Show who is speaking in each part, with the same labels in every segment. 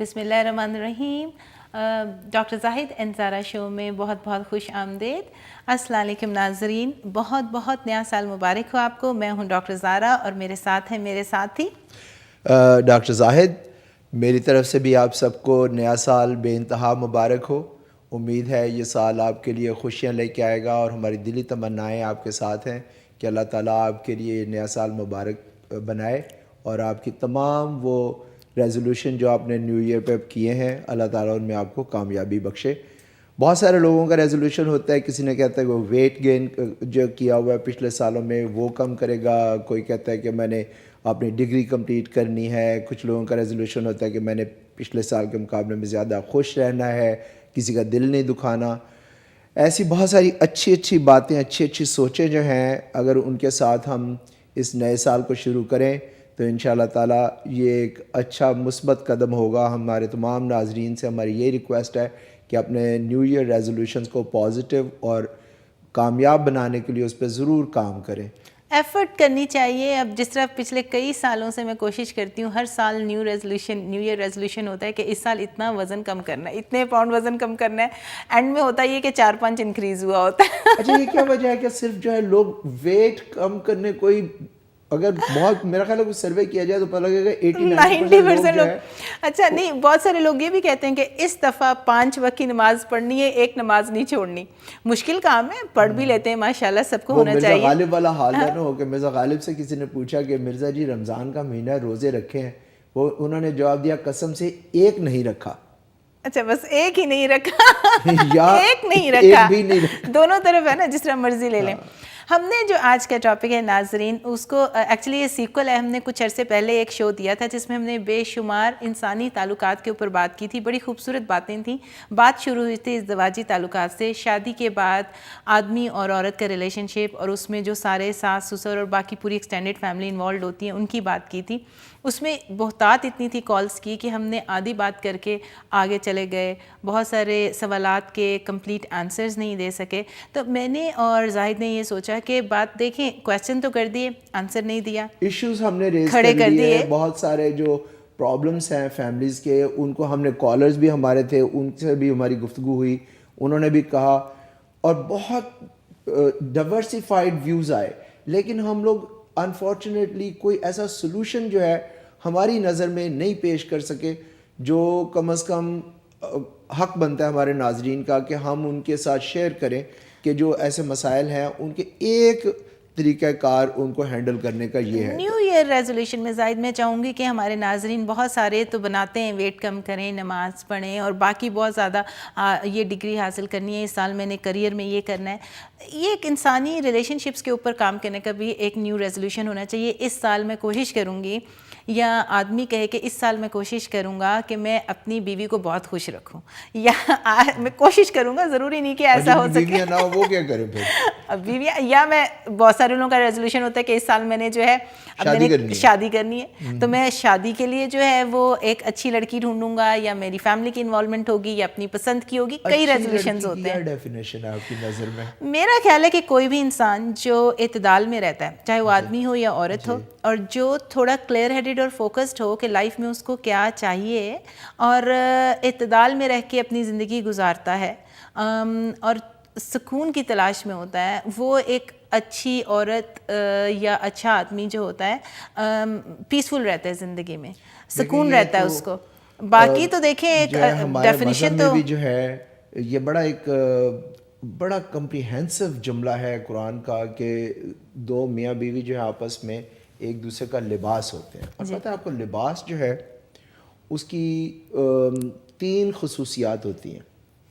Speaker 1: بسم اللہ الرحمن الرحیم. ڈاکٹر زاہد اینڈ زارا شو میں بہت بہت خوش آمدید. السلام علیکم ناظرین, بہت بہت نیا سال مبارک ہو آپ کو. میں ہوں ڈاکٹر زارا اور میرے ساتھ ہیں میرے ساتھی
Speaker 2: ڈاکٹر زاہد. میری طرف سے بھی آپ سب کو نیا سال بے انتہا مبارک ہو. امید ہے یہ سال آپ کے لیے خوشیاں لے کے آئے گا اور ہماری دلی تمنائیں آپ کے ساتھ ہیں کہ اللہ تعالیٰ آپ کے لیے نیا سال مبارک بنائے اور آپ کی تمام وہ ریزولوشن جو آپ نے نیو ایئر پہ کیے ہیں اللہ تعالیٰ ان میں آپ کو کامیابی بخشے. بہت سارے لوگوں کا ریزولوشن ہوتا ہے, کسی نے کہتا ہے کہ وہ ویٹ گین جو کیا ہوا ہے پچھلے سالوں میں وہ کم کرے گا, کوئی کہتا ہے کہ میں نے اپنی ڈگری کمپلیٹ کرنی ہے, کچھ لوگوں کا ریزولوشن ہوتا ہے کہ میں نے پچھلے سال کے مقابلے میں زیادہ خوش رہنا ہے, کسی کا دل نہیں دکھانا. ایسی بہت ساری اچھی اچھی باتیں, اچھی اچھی سوچیں جو ہیں, اگر ان کے ساتھ ہم اس نئے سال کو شروع کریں تو ان شاء اللہ تعالیٰ یہ ایک اچھا مثبت قدم ہوگا. ہمارے تمام ناظرین سے ہماری یہ ریکویسٹ ہے کہ اپنے نیو ایئر ریزولوشنز کو پازیٹیو اور کامیاب بنانے کے لیے اس پہ ضرور کام کریں.
Speaker 1: ایفرٹ کرنی چاہیے. اب جس طرح پچھلے کئی سالوں سے میں کوشش کرتی ہوں, ہر سال نیو ایئر ریزولوشن ہوتا ہے کہ اس سال اتنا وزن کم کرنا ہے, اتنے پاؤنڈ وزن کم کرنا ہے. اینڈ میں ہوتا یہ کہ 4-5 انکریز ہوا ہوتا ہے.
Speaker 2: اچھا, یہ کیا وجہ ہے کہ صرف جو ہے لوگ ویٹ کم کرنے کوئی, اگر بہت میرا خیال ہے کوئی سروے کیا جائے تو پتہ لگے گا 80-90% لوگ.
Speaker 1: اچھا نہیں, بہت سارے لوگ یہ بھی کہتے ہیں کہ اس دفعہ 5 وقت کی نماز پڑھنی ہے, ایک نماز نہیں چھوڑنی. مشکل کام ہے, پڑھ بھی لیتے ہیں ماشاءاللہ, سب کو ہونا چاہیے.
Speaker 2: مرزا غالب والا حال ہے نا ہو کہ مرزا غالب سے کسی نے پوچھا کہ مرزا جی رمضان کا مہینہ روزے رکھے ہیں, وہ انہوں نے جواب دیا قسم سے ایک نہیں رکھا.
Speaker 1: اچھا, بس ایک ہی نہیں رکھا
Speaker 2: یا
Speaker 1: ایک نہیں رکھا,
Speaker 2: بھی نہیں رکھا,
Speaker 1: دونوں طرف ہے نا, جس طرح مرضی لے لیں. ہم نے جو آج کا ٹاپک ہے ناظرین, اس کو ایکچولی یہ سیکول ہے. ہم نے کچھ عرصے پہلے ایک شو دیا تھا جس میں ہم نے بے شمار انسانی تعلقات کے اوپر بات کی تھی. بڑی خوبصورت باتیں تھیں. بات شروع ہوئی تھی ازدواجی تعلقات سے, شادی کے بعد آدمی اور عورت کا ریلیشن شپ, اور اس میں جو سارے ساس سسر اور باقی پوری ایکسٹینڈیڈ فیملی انوالوڈ ہوتی ہیں ان کی بات کی تھی. اس میں بہتات اتنی تھی کالز کی کہ ہم نے آدھی بات کر کے آگے چلے گئے. بہت سارے سوالات کے کمپلیٹ آنسرز نہیں دے سکے. تو میں نے اور زاہد نے یہ سوچا کہ بات دیکھیں, کویسچن تو کر دیے, آنسر نہیں دیا,
Speaker 2: ایشوز ہم نے ریز کر دیے. بہت سارے جو پرابلمس ہیں فیملیز کے, ان کو ہم نے, کالرز بھی ہمارے تھے, ان سے بھی ہماری گفتگو ہوئی, انہوں نے بھی کہا, اور بہت ڈائیورسیفائڈ ویوز آئے. لیکن ہم لوگ انفارچونیٹلی کوئی ایسا سلوشن جو ہے ہماری نظر میں نہیں پیش کر سکے جو کم از کم حق بنتا ہے ہمارے ناظرین کا کہ ہم ان کے ساتھ شیئر کریں کہ جو ایسے مسائل ہیں ان کے ایک طریقہ کار ان کو ہینڈل کرنے کا یہ ہے.
Speaker 1: نیو ایئر ریزولوشن میں زائد میں چاہوں گی کہ ہمارے ناظرین بہت سارے تو بناتے ہیں ویٹ کم کریں, نماز پڑھیں, اور باقی بہت زیادہ یہ ڈگری حاصل کرنی ہے, اس سال میں نے کریئر میں یہ کرنا ہے. یہ ایک انسانی ریلیشن شپس کے اوپر کام کرنے کا بھی ایک نیو ریزولوشن ہونا چاہیے. اس سال میں کوشش کروں گی, یا آدمی کہے کہ اس سال میں کوشش کروں گا کہ میں اپنی بیوی کو بہت خوش رکھوں, یا میں کوشش کروں گا, ضروری نہیں کہ ایسا ہو سکے.
Speaker 2: بیویاں نہ ہو وہ کیا کریں پھر,
Speaker 1: بیویاں, یا میں, بہت سارے لوگوں کا ریزولوشن ہوتا ہے کہ اس سال میں نے جو ہے شادی کرنی ہے, تو میں شادی کے لیے جو ہے وہ ایک اچھی لڑکی ڈھونڈوں گا, یا میری فیملی کی انوالومنٹ ہوگی, یا اپنی پسند کی ہوگی. کئی ریزولوشنز ہوتے ہیں.
Speaker 2: ڈیفینیشن ہے آپ کی نظر میں؟
Speaker 1: میرا خیال ہے کہ کوئی بھی انسان جو اعتدال میں رہتا ہے, چاہے وہ آدمی ہو یا عورت ہو, اور جو تھوڑا کلیئر ہیڈڈ اور فوکسڈ ہو کہ لائف میں اس کو کیا چاہیے, اور اعتدال میں رہ کے اپنی زندگی گزارتا ہے اور سکون کی تلاش میں ہوتا ہے, وہ ایک اچھی عورت یا اچھا آدمی جو ہوتا ہے پیسفل رہتا ہے زندگی میں, سکون رہتا ہے اس کو. باقی تو دیکھیں ایک ڈیفینیشن تو
Speaker 2: جو ہے یہ بڑا کمپریہنسو جملہ ہے قرآن کا کہ دو میاں بیوی جو ہے آپس میں ایک دوسرے کا لباس ہوتے ہیں. اور پتہ ہے آپ کو لباس جو ہے اس کی 3 خصوصیات ہوتی ہیں.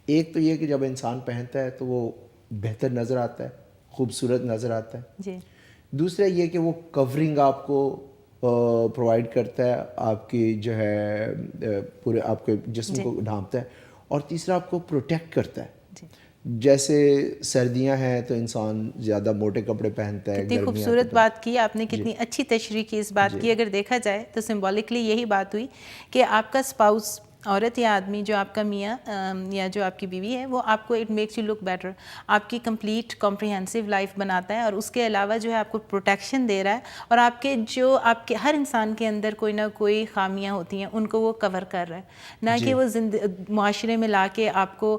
Speaker 2: ایک تو یہ کہ جب انسان پہنتا ہے تو وہ بہتر نظر آتا ہے, خوبصورت نظر آتا ہے.
Speaker 1: جی.
Speaker 2: دوسرا یہ کہ وہ کورنگ آپ کو پرووائڈ کرتا ہے, آپ کی جو ہے پورے آپ کے جسم کو ڈھانپتا ہے. اور تیسرا آپ کو پروٹیکٹ کرتا ہے. جیسے سردیاں ہیں تو انسان زیادہ موٹے کپڑے پہنتا ہے.
Speaker 1: کتنی خوبصورت بات کی آپ نے, کتنی اچھی تشریح کی اس بات کی. اگر دیکھا جائے تو سمبولکلی یہی بات ہوئی کہ آپ کا اسپاؤس, عورت یا آدمی جو آپ کا میاں یا جو آپ کی بیوی ہے وہ آپ کو it makes you look better, آپ کی کمپلیٹ کمپریہنسو لائف بناتا ہے, اور اس کے علاوہ جو ہے آپ کو پروٹیکشن دے رہا ہے, اور آپ کے جو آپ کے ہر انسان کے اندر کوئی نہ کوئی خامیاں ہوتی ہیں ان کو وہ کور کر رہا ہے, نہ کہ وہ معاشرے میں لا کے آپ کو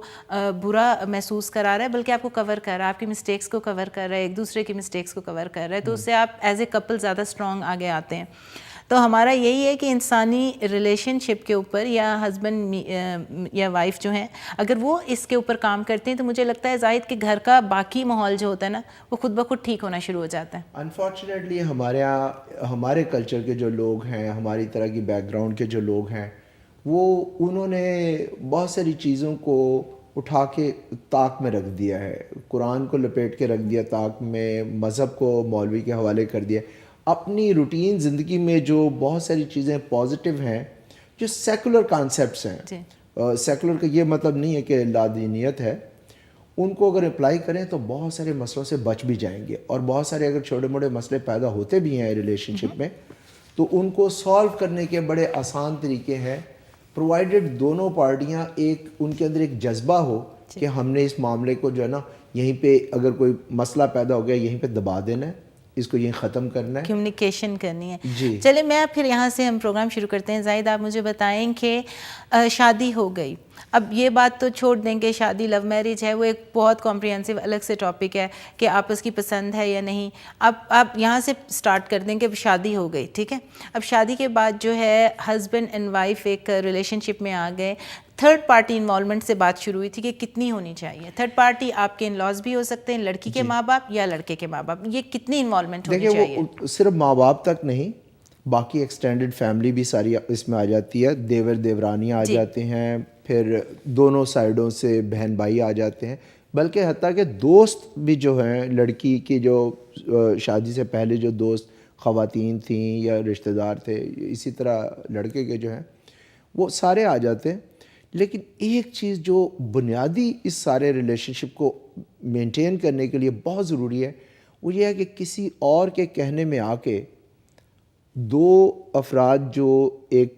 Speaker 1: برا محسوس کرا رہا ہے, بلکہ آپ کو کور کر رہا ہے, آپ کی مسٹیکس کو کور کر رہا ہے, ایک دوسرے کی مسٹیکس کو کور کر رہا ہے, تو اس سے آپ ایز اے کپل زیادہ اسٹرانگ آگے آتے ہیں. تو ہمارا یہی ہے کہ انسانی ریلیشن شپ کے اوپر یا ہسبینڈ یا وائف جو ہیں اگر وہ اس کے اوپر کام کرتے ہیں تو مجھے لگتا ہے زاہد کہ گھر کا باقی ماحول جو ہوتا ہے نا وہ خود بخود ٹھیک ہونا شروع ہو جاتا ہے.
Speaker 2: انفارچونیٹلی ہمارے یہاں ہمارے کلچر کے جو لوگ ہیں, ہماری طرح کی بیک گراؤنڈ کے جو لوگ ہیں, وہ انہوں نے بہت ساری چیزوں کو اٹھا کے طاق میں رکھ دیا ہے, قرآن کو لپیٹ کے رکھ دیا طاق میں, مذہب کو مولوی کے حوالے کر دیا. اپنی روٹین زندگی میں جو بہت ساری چیزیں پازیٹیو ہیں, جو سیکولر کانسیپٹس ہیں, سیکولر کا یہ مطلب نہیں ہے کہ لادینیت ہے, ان کو اگر اپلائی کریں تو بہت سارے مسئلوں سے بچ بھی جائیں گے, اور بہت سارے اگر چھوٹے موٹے مسئلے پیدا ہوتے بھی ہیں ریلیشن شپ میں تو ان کو سالو کرنے کے بڑے آسان طریقے ہیں, پرووائڈڈ دونوں پارٹیاں ایک ان کے اندر ایک جذبہ ہو کہ ہم نے اس معاملے کو جو ہے نا یہیں پہ اگر کوئی مسئلہ پیدا ہو گیا یہیں پہ دبا دینا ہے, اس کو یہیں ختم کرنا ہے,
Speaker 1: کمیونیکیشن کرنی ہے.
Speaker 2: جی
Speaker 1: چلے میں پھر یہاں سے ہم پروگرام شروع کرتے ہیں. زاہد آپ مجھے بتائیں کہ شادی ہو گئی, اب یہ بات تو چھوڑ دیں کہ شادی لو میرج ہے, وہ ایک بہت کمپریہنسو الگ سے ٹاپک ہے کہ آپس کی پسند ہے یا نہیں. اب آپ یہاں سے سٹارٹ کر دیں کہ اب شادی ہو گئی, ٹھیک ہے, اب شادی کے بعد جو ہے ہسبینڈ اینڈ وائف ایک ریلیشن شپ میں آ گئے, تھرڈ پارٹی انوالومنٹ سے بات شروع ہوئی تھی کہ کتنی ہونی چاہیے. تھرڈ پارٹی آپ کے ان لاز بھی ہو سکتے ہیں, لڑکی کے ماں باپ یا لڑکے کے ماں باپ, یہ کتنی انوالومنٹ ہونی چاہیے؟
Speaker 2: دیکھیں وہ صرف ماں باپ تک نہیں, باقی ایکسٹینڈڈ فیملی بھی ساری اس میں آ جاتی ہے, دیور دیورانیاں آ جاتے ہیں, پھر دونوں سائڈوں سے بہن بھائی آ جاتے ہیں, بلکہ حتیٰ کہ دوست بھی جو ہیں, لڑکی کی جو شادی سے پہلے جو دوست خواتین تھیں یا رشتہ دار تھے, اسی طرح لڑکے کے جو ہیں وہ سارے آ جاتے ہیں. لیکن ایک چیز جو بنیادی اس سارے ریلیشن شپ کو مینٹین کرنے کے لیے بہت ضروری ہے وہ یہ ہے کہ کسی اور کے کہنے میں آ کے دو افراد جو ایک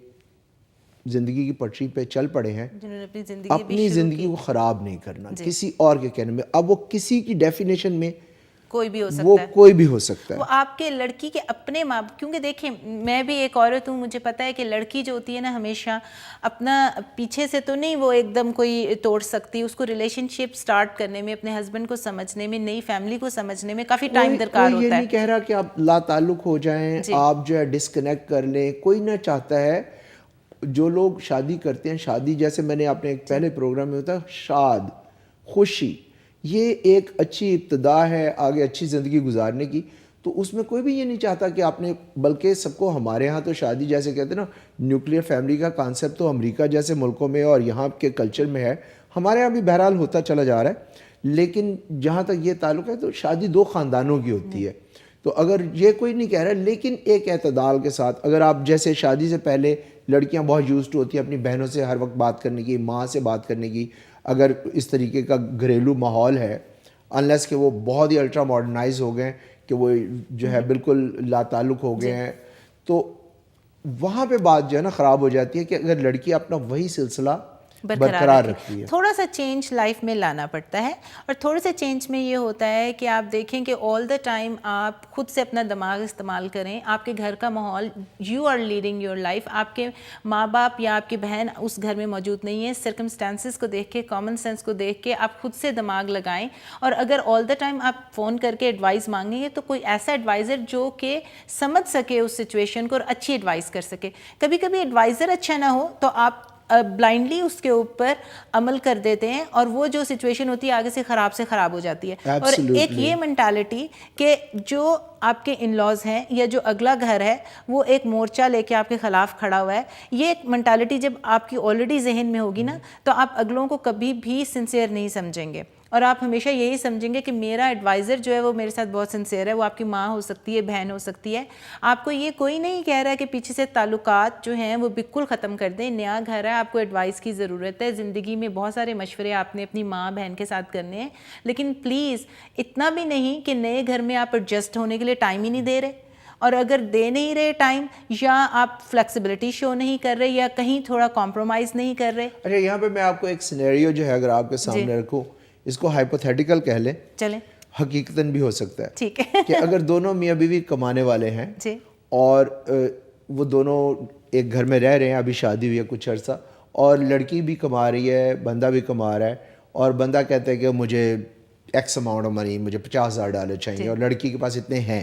Speaker 2: زندگی کی پٹری پہ چل پڑے ہیں اپنی زندگی کو خراب نہیں کرنا کسی اور کے کہنے میں. اب وہ کسی کی ڈیفینیشن میں
Speaker 1: کوئی بھی ہو سکتا
Speaker 2: وہ
Speaker 1: ہے,
Speaker 2: کوئی بھی ہو سکتا ہے,
Speaker 1: وہ آپ کے لڑکی کے اپنے ماں, کیونکہ دیکھیں میں بھی ایک عورت ہوں, مجھے پتہ ہے کہ لڑکی جو ہوتی ہے نا ہمیشہ اپنا پیچھے سے تو نہیں وہ ایک دم کوئی توڑ سکتی, اس کو ریلیشن شپ سٹارٹ کرنے میں, اپنے ہسبینڈ کو سمجھنے میں, نئی فیملی کو سمجھنے میں کافی ٹائم درکار ہوتا ہے.
Speaker 2: یہ نہیں کہہ رہا کہ آپ لا تعلق ہو جائیں, آپ جو ہے ڈسکنیکٹ کر لیں, کوئی نہ چاہتا ہے. جو لوگ شادی کرتے ہیں, شادی جیسے میں نے اپنے ایک پہلے پروگرام میں ہوتا شاد خوشی, یہ ایک اچھی ابتدا ہے آگے اچھی زندگی گزارنے کی, تو اس میں کوئی بھی یہ نہیں چاہتا کہ آپ نے, بلکہ سب کو, ہمارے ہاں تو شادی جیسے کہتے ہیں نا نیوکلیر فیملی کا کانسیپٹ تو امریکہ جیسے ملکوں میں اور یہاں کے کلچر میں ہے, ہمارے یہاں بھی بہرحال ہوتا چلا جا رہا ہے, لیکن جہاں تک یہ تعلق ہے تو شادی دو خاندانوں کی ہوتی ہے. تو اگر یہ کوئی نہیں کہہ رہا, لیکن ایک اعتدال کے ساتھ, اگر آپ جیسے شادی سے پہلے لڑکیاں بہت یوزڈ ہوتی ہیں اپنی بہنوں سے ہر وقت بات کرنے کی, ماں سے بات کرنے کی, اگر اس طریقے کا گھریلو ماحول ہے, انلیس کہ وہ بہت ہی الٹرا ماڈرنائز ہو گئے کہ وہ جو ہے بالکل لا تعلق ہو گئے ہیں, تو وہاں پہ بات جو ہے نا خراب ہو جاتی ہے کہ اگر لڑکی اپنا وہی سلسلہ برقرار رکھتی ہے.
Speaker 1: تھوڑا سا چینج لائف میں لانا پڑتا ہے, اور تھوڑے سے چینج میں یہ ہوتا ہے کہ آپ دیکھیں کہ آل دا ٹائم آپ خود سے اپنا دماغ استعمال کریں, آپ کے گھر کا ماحول, you are leading your life, آپ کے ماں باپ یا آپ کی بہن اس گھر میں موجود نہیں ہے, سرکمسٹانسز کو دیکھ کے, کامن سینس کو دیکھ کے آپ خود سے دماغ لگائیں, اور اگر آل دا ٹائم آپ فون کر کے ایڈوائز مانگیں گے تو کوئی ایسا ایڈوائزر جو کہ سمجھ سکے اس سچویشن کو اور اچھی ایڈوائز کر سکے. کبھی کبھی ایڈوائزر اچھا نہ ہو تو آپ بلائنڈلی اس کے اوپر عمل کر دیتے ہیں, اور وہ جو سچویشن ہوتی ہے آگے سے خراب ہو جاتی ہے. اور ایک یہ مینٹالٹی کہ جو آپ کے ان لاز ہیں یا جو اگلا گھر ہے وہ ایک مورچہ لے کے آپ کے خلاف کھڑا ہوا ہے, یہ ایک مینٹالٹی جب آپ کی آلریڈی ذہن میں ہوگی نا تو آپ اگلوں کو کبھی بھی سنسیئر نہیں سمجھیں گے, اور آپ ہمیشہ یہی سمجھیں گے کہ میرا ایڈوائزر جو ہے وہ میرے ساتھ بہت سنسیئر ہے. وہ آپ کی ماں ہو سکتی ہے, بہن ہو سکتی ہے, آپ کو یہ کوئی نہیں کہہ رہا ہے کہ پیچھے سے تعلقات جو ہیں وہ بالکل ختم کر دیں. نیا گھر ہے, آپ کو ایڈوائس کی ضرورت ہے, زندگی میں بہت سارے مشورے آپ نے اپنی ماں بہن کے ساتھ کرنے ہیں, لیکن پلیز اتنا بھی نہیں کہ نئے گھر میں آپ ایڈجسٹ ہونے کے لیے ٹائم ہی نہیں دے رہے, اور اگر دے نہیں رہے ٹائم, یا آپ فلیکسیبلٹی شو نہیں کر رہے, یا کہیں تھوڑا کمپرومائز نہیں کر رہے.
Speaker 2: اچھا, یہاں پہ میں آپ کو ایک سینیریو جو ہے اگر آپ کے سامنے رکھوں, اس کو ہائپوتھیٹیکل کہہ لیں,
Speaker 1: چلیں
Speaker 2: حقیقتاً بھی ہو سکتا ہے,
Speaker 1: ٹھیک ہے,
Speaker 2: کہ اگر دونوں میاں بیوی کمانے والے ہیں
Speaker 1: جی,
Speaker 2: اور وہ دونوں ایک گھر میں رہ رہے ہیں, ابھی شادی ہوئی ہے کچھ عرصہ, اور لڑکی بھی کما رہی ہے, بندہ بھی کما رہا ہے, اور بندہ کہتا ہے کہ مجھے ایکس اماؤنٹ آف منی, مجھے $50,000 چاہیے, اور لڑکی کے پاس اتنے ہیں.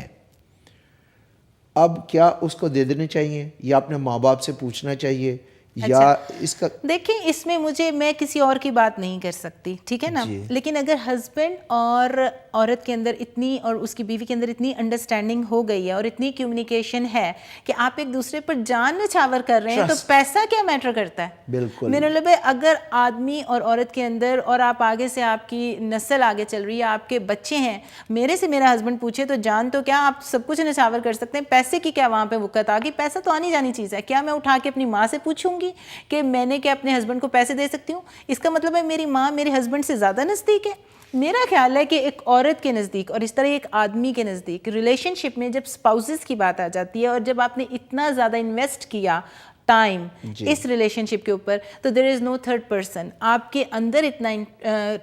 Speaker 2: اب کیا اس کو دے دینے چاہیے, یا اپنے ماں باپ سے پوچھنا چاہیے, یا اس کا
Speaker 1: دیکھیں اس میں میں کسی اور کی بات نہیں کر سکتی, ٹھیک ہے نا, لیکن اگر ہسبینڈ اور عورت کے اندر اتنی, اور اس کی بیوی کے اندر اتنی انڈرسٹینڈنگ ہو گئی ہے اور اتنی کمیونیکیشن ہے کہ آپ ایک دوسرے پر جان نچھاور کر رہے ہیں, تو پیسہ کیا میٹر کرتا ہے.
Speaker 2: بالکل
Speaker 1: میرا مطلب ہے اگر آدمی اور عورت کے اندر, اور آپ آگے سے آپ کی نسل آگے چل رہی ہے, آپ کے بچے ہیں, میرے سے میرا ہسبینڈ پوچھے تو جان تو کیا, آپ سب کچھ نچھاور کر سکتے ہیں, پیسے کی کیا وہاں پہ وقت آ گئی. پیسہ تو آنی جانی چیز ہے. کیا میں اٹھا کے اپنی ماں سے پوچھوں گی کہ میں نے کیا اپنے ہسبینڈ کو پیسے دے سکتی ہوں؟ اس کا مطلب ہے میری ماں میرے ہسبینڈ سے زیادہ نزدیک ہے. میرا خیال ہے کہ ایک عورت کے نزدیک اور اس طرح ایک آدمی کے نزدیک ریلیشن شپ میں جب اسپاؤسز کی بات آ جاتی ہے, اور جب آپ نے اتنا زیادہ انویسٹ کیا ٹائم اس ریلیشن شپ کے اوپر, تو دیر از نو تھرڈ پرسن. آپ کے اندر اتنا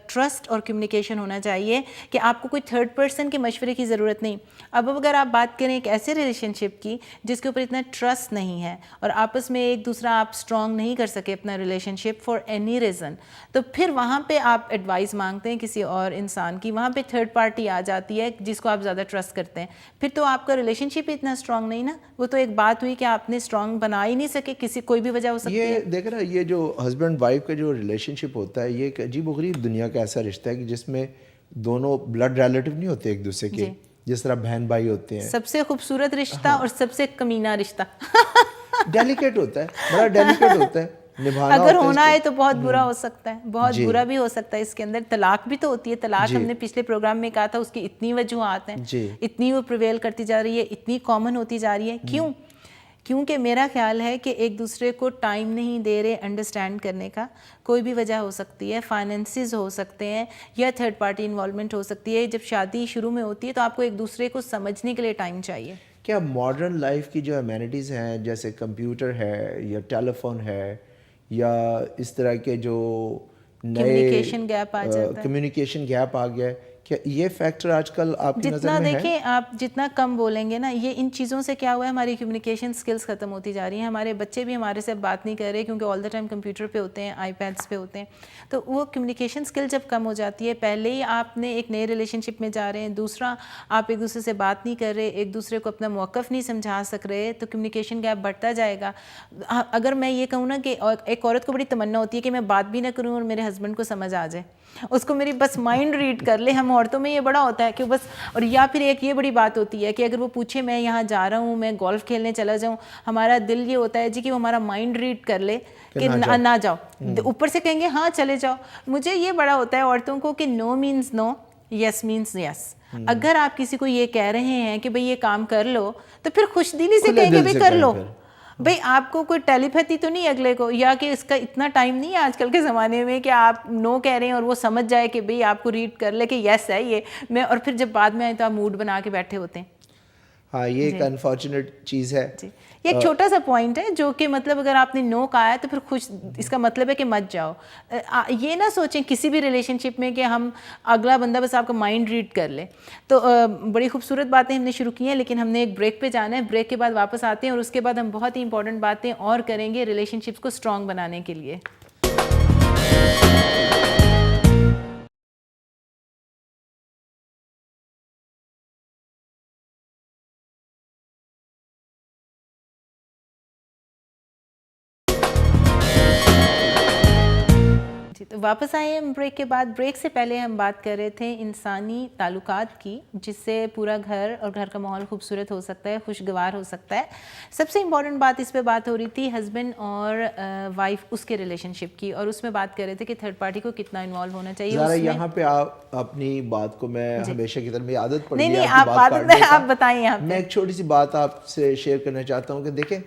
Speaker 1: ٹرسٹ اور کمیونیکیشن ہونا چاہیے کہ آپ کو کوئی تھرڈ پرسن کے مشورے کی ضرورت نہیں. اب اگر آپ بات کریں ایک ایسے ریلیشن شپ کی جس کے اوپر اتنا ٹرسٹ نہیں ہے, اور آپس میں ایک دوسرا آپ اسٹرانگ نہیں کر سکے اپنا relation ship for any reason, تو پھر وہاں پہ آپ ایڈوائس مانگتے ہیں کسی اور انسان کی, وہاں پہ تھرڈ پارٹی آ جاتی ہے جس کو آپ زیادہ ٹرسٹ کرتے ہیں, پھر تو آپ کا ریلیشن شپ اتنا اسٹرانگ نہیں نا. وہ تو ایک بات ہوئی کہ آپ نے اسٹرانگ بنا ہی نہیں سکے, کسی کوئی بھی وجہ ہو سکتی ہے.
Speaker 2: یہ دیکھ رہا, یہ جو ہسبینڈ وائف کا جو ریلیشن شپ ہوتا ہے, یہ ایک عجیب و غریب دنیا کا ایسا رشتہ ہے کہ جس میں دونوں بلڈ ریلیٹو نہیں ہوتے ایک دوسرے کے, جس طرح بہن بھائی ہوتے ہیں.
Speaker 1: سب سے خوبصورت رشتہ اور سب سے کمینہ رشتہ,
Speaker 2: ڈیلیکیٹ ہوتا ہے, بڑا ڈیلیکیٹ ہوتا ہے, نبھانا
Speaker 1: اگر ہونا ہے تو بہت برا ہو سکتا ہے, بہت برا بھی ہو سکتا ہے. اس کے اندر طلاق بھی تو ہوتی ہے. طلاق ہم نے پچھلے پروگرام میں کہا تھا, اس کی اتنی وجوہات ہیں, اتنی وہ پریویل کرتی جا رہی ہے, اتنی کامن ہوتی جا رہی ہے. کیوں؟ کیونکہ میرا خیال ہے کہ ایک دوسرے کو ٹائم نہیں دے رہے انڈرسٹینڈ کرنے کا. کوئی بھی وجہ ہو سکتی ہے, فائنینسز ہو سکتے ہیں, یا تھرڈ پارٹی انوالومنٹ ہو سکتی ہے. جب شادی شروع میں ہوتی ہے تو آپ کو ایک دوسرے کو سمجھنے کے لیے ٹائم چاہیے.
Speaker 2: کیا ماڈرن لائف کی جو امینٹیز ہیں, جیسے کمپیوٹر ہے یا ٹیلی فون ہے, یا اس طرح کے جو نئے
Speaker 1: کمیونیکیشن گیپ آ جاتا ہے,
Speaker 2: کمیونیکیشن گیپ آ گیا ہے, کیا یہ فیکٹر آج کل آپ کی نظر میں ہے؟
Speaker 1: دیکھیں آپ جتنا کم بولیں گے نا, یہ ان چیزوں سے کیا ہوا ہے, ہماری کمیونیکیشن سکلز ختم ہوتی جا رہی ہیں. ہمارے بچے بھی ہمارے سے بات نہیں کر رہے کیونکہ آل دا ٹائم کمپیوٹر پہ ہوتے ہیں, آئی پیڈس پہ ہوتے ہیں. تو وہ کمیونیکیشن سکل جب کم ہو جاتی ہے, پہلے ہی آپ نے ایک نئے ریلیشن شپ میں جا رہے ہیں, دوسرا آپ ایک دوسرے سے بات نہیں کر رہے, ایک دوسرے کو اپنا موقف نہیں سمجھا سک رہے, تو کمیونیکیشن گیپ بڑھتا جائے گا. اگر میں یہ کہوں نا کہ ایک عورت کو بڑی تمنا ہوتی ہے کہ میں بات بھی نہ کروں اور میرے ہسبینڈ کو سمجھ آ جائے, اس کو میری بس مائنڈ ریڈ کر لے. ہم عورتوں میں یہ بڑا ہوتا ہے کہ بس, اور یا پھر ایک یہ بڑی بات ہوتی ہے کہ اگر وہ پوچھے میں یہاں جا رہا ہوں, میں گولف کھیلنے چلا جاؤں, ہمارا دل یہ ہوتا ہے جی کہ وہ ہمارا مائنڈ ریڈ کر لے کہ نہ جاؤ, اوپر سے کہیں گے ہاں چلے جاؤ. مجھے یہ بڑا ہوتا ہے عورتوں کو کہ نو مینز نو, یس مینز یس. اگر آپ کسی کو یہ کہہ رہے ہیں کہ بھئی یہ کام کر لو, تو پھر خوش دلی سے کہیں گے بھئی کر لو. بھئی آپ کو کوئی ٹیلیپیتھی تو نہیں اگلے کو, یا کہ اس کا اتنا ٹائم نہیں ہے آج کل کے زمانے میں کہ آپ نو کہہ رہے ہیں اور وہ سمجھ جائے کہ بھئی آپ کو ریڈ کر لے کہ یس ہے یہ میں, اور پھر جب بعد میں آئے تو آپ موڈ بنا کے بیٹھے ہوتے ہیں.
Speaker 2: ہاں, یہ ایک انفارچونیٹ چیز ہے.
Speaker 1: یہ ایک چھوٹا سا پوائنٹ ہے جو کہ مطلب اگر آپ نے نو کہا ہے تو پھر خوش, اس کا مطلب ہے کہ مت جاؤ. یہ نہ سوچیں کسی بھی ریلیشن شپ میں کہ ہم اگلا بندہ بس آپ کا مائنڈ ریڈ کر لے. تو بڑی خوبصورت باتیں ہم نے شروع کی ہیں, لیکن ہم نے ایک بریک پہ جانا ہے. بریک کے بعد واپس آتے ہیں اور اس کے بعد ہم بہت ہی امپورٹنٹ باتیں اور کریں گے ریلیشن شپس کو اسٹرانگ بنانے کے لیے. جی, تو واپس آئے ہم بریک کے بعد. بریک سے پہلے ہم بات کر رہے تھے انسانی تعلقات کی, جس سے پورا گھر اور گھر کا ماحول خوبصورت ہو سکتا ہے, خوشگوار ہو سکتا ہے. سب سے امپورٹنٹ بات اس پہ بات ہو رہی تھی ہسبینڈ اور وائف, اس کے ریلیشن شپ کی, اور اس میں بات کر رہے تھے کہ تھرڈ پارٹی کو کتنا انوالو ہونا چاہیے.
Speaker 2: ذرا یہاں پہ آپ اپنی بات کو, میں ہمیشہ کی طرح عادت پڑ
Speaker 1: نہیں آپ بتائیں یہاں پہ.
Speaker 2: میں ایک چھوٹی سی بات آپ سے شیئر کرنا چاہتا ہوں کہ دیکھیں,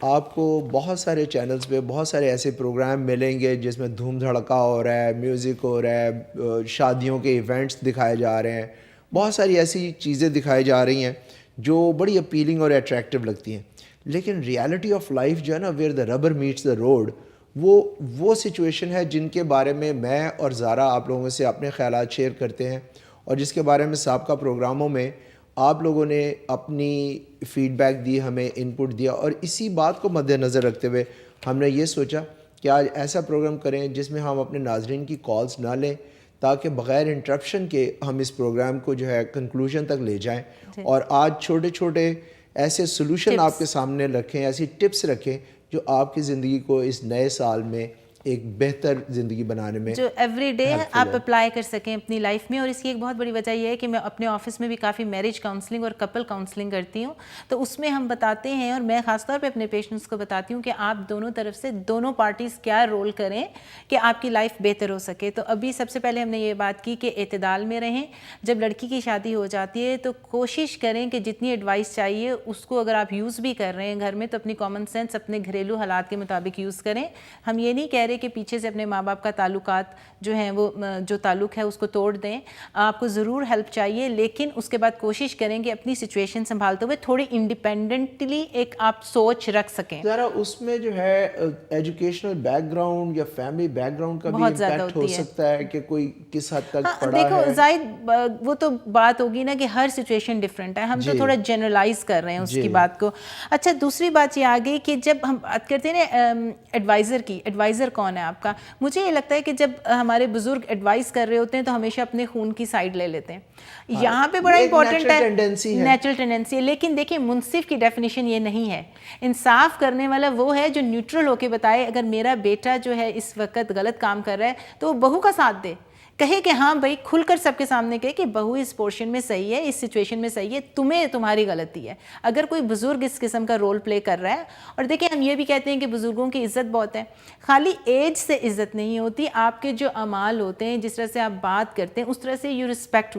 Speaker 2: آپ کو بہت سارے چینلز پہ بہت سارے ایسے پروگرام ملیں گے جس میں دھوم دھڑکا ہو رہا ہے, میوزک ہو رہا ہے, شادیوں کے ایونٹس دکھائے جا رہے ہیں, بہت ساری ایسی چیزیں دکھائی جا رہی ہیں جو بڑی اپیلنگ اور اٹریکٹیو لگتی ہیں. لیکن ریالٹی آف لائف جو ہے نا, where the rubber meets the road, وہ سچویشن ہے جن کے بارے میں اور زارا آپ لوگوں سے اپنے خیالات شیئر کرتے ہیں, اور جس کے بارے میں سابقہ پروگراموں میں آپ لوگوں نے اپنی فیڈ بیک دی, ہمیں انپٹ دیا, اور اسی بات کو مد نظر رکھتے ہوئے ہم نے یہ سوچا کہ آج ایسا پروگرام کریں جس میں ہم اپنے ناظرین کی کالز نہ لیں, تاکہ بغیر انٹرپشن کے ہم اس پروگرام کو جو ہے کنکلوژن تک لے جائیں, اور آج چھوٹے چھوٹے ایسے سلوشن آپ کے سامنے رکھیں, ایسی ٹپس رکھیں جو آپ کی زندگی کو اس نئے سال میں ایک بہتر زندگی بنانے میں
Speaker 1: جو ایوری ڈے آپ اپلائی کر سکیں اپنی لائف میں. اور اس کی ایک بہت بڑی وجہ یہ ہے کہ میں اپنے آفس میں بھی کافی میرج کاؤنسلنگ اور کپل کاؤنسلنگ کرتی ہوں, تو اس میں ہم بتاتے ہیں, اور میں خاص طور پہ اپنے پیشنٹس کو بتاتی ہوں کہ آپ دونوں طرف سے دونوں پارٹیز کیا رول کریں کہ آپ کی لائف بہتر ہو سکے. تو ابھی سب سے پہلے ہم نے یہ بات کی کہ اعتدال میں رہیں. جب لڑکی کی شادی ہو جاتی ہے تو کوشش کریں کہ جتنی ایڈوائس چاہیے اس کو اگر آپ یوز بھی کر رہے ہیں گھر میں, تو اپنی کامن سینس اپنے گھریلو حالات کے مطابق یوز کریں. ہم یہ نہیں کہہ رہے کہ پیچھے سے اپنے ماں باپ کا تعلقات جو ہیں وہ جو تعلق ہے اس کو توڑ دیں. آپ کو ضرور ہیلپ چاہیے, لیکن اس کے بعد کوشش کریں کہ اپنی سچویشن سنبھالتے ہوئے تھوڑی انڈیپینڈنٹلی ایک آپ سوچ رکھ سکیں.
Speaker 2: ذرا اس میں جو ہے ایجوکیشنل بیک گراؤنڈ یا فیملی بیک گراؤنڈ کا بھی امپیکٹ ہو سکتا ہے کہ کوئی کس حد تک پڑھا ہے.
Speaker 1: دیکھو زاہد, وہ تو بات ہوگی نا کہ ہر سچویشن ڈفرینٹ ہے, ہم تو تھوڑا جنرلائز کر رہے ہیں اس کی بات کو. اچھا, دوسری بات یہ آ گئی کہ جب ہم بات کرتے ہیں نا ایڈوائزر کی, ایڈوائزر کون ہے آپ کا؟ مجھے یہ لگتا ہے کہ جب ہمارے بزرگ ایڈوائز کر رہے ہوتے ہیں تو ہمیشہ اپنے خون کی سائڈ لے لیتے ہیں. یہاں پہ بڑا امپورٹنٹ ہے, نیچرل ٹینڈنسی ہے. لیکن دیکھیں منصف کی ڈیفینیشن یہ نہیں ہے. انصاف کرنے والا وہ ہے جو نیوٹرل ہو کے بتائے اگر میرا بیٹا جو ہے اس وقت غلط کام کر رہا ہے تو وہ بہو کا ساتھ دے, کہے کہ ہاں بھائی, کھل کر سب کے سامنے کہے کہ بہو اس پورشن میں صحیح ہے, اس سچویشن میں صحیح ہے, تمہاری غلطی ہے. اگر کوئی بزرگ اس قسم کا رول پلے کر رہا ہے, اور دیکھیں ہم یہ بھی کہتے ہیں کہ بزرگوں کی عزت بہت ہے, خالی ایج سے عزت نہیں ہوتی, آپ کے جو اعمال ہوتے ہیں, جس طرح سے آپ بات کرتے ہیں, اس طرح سے you respect,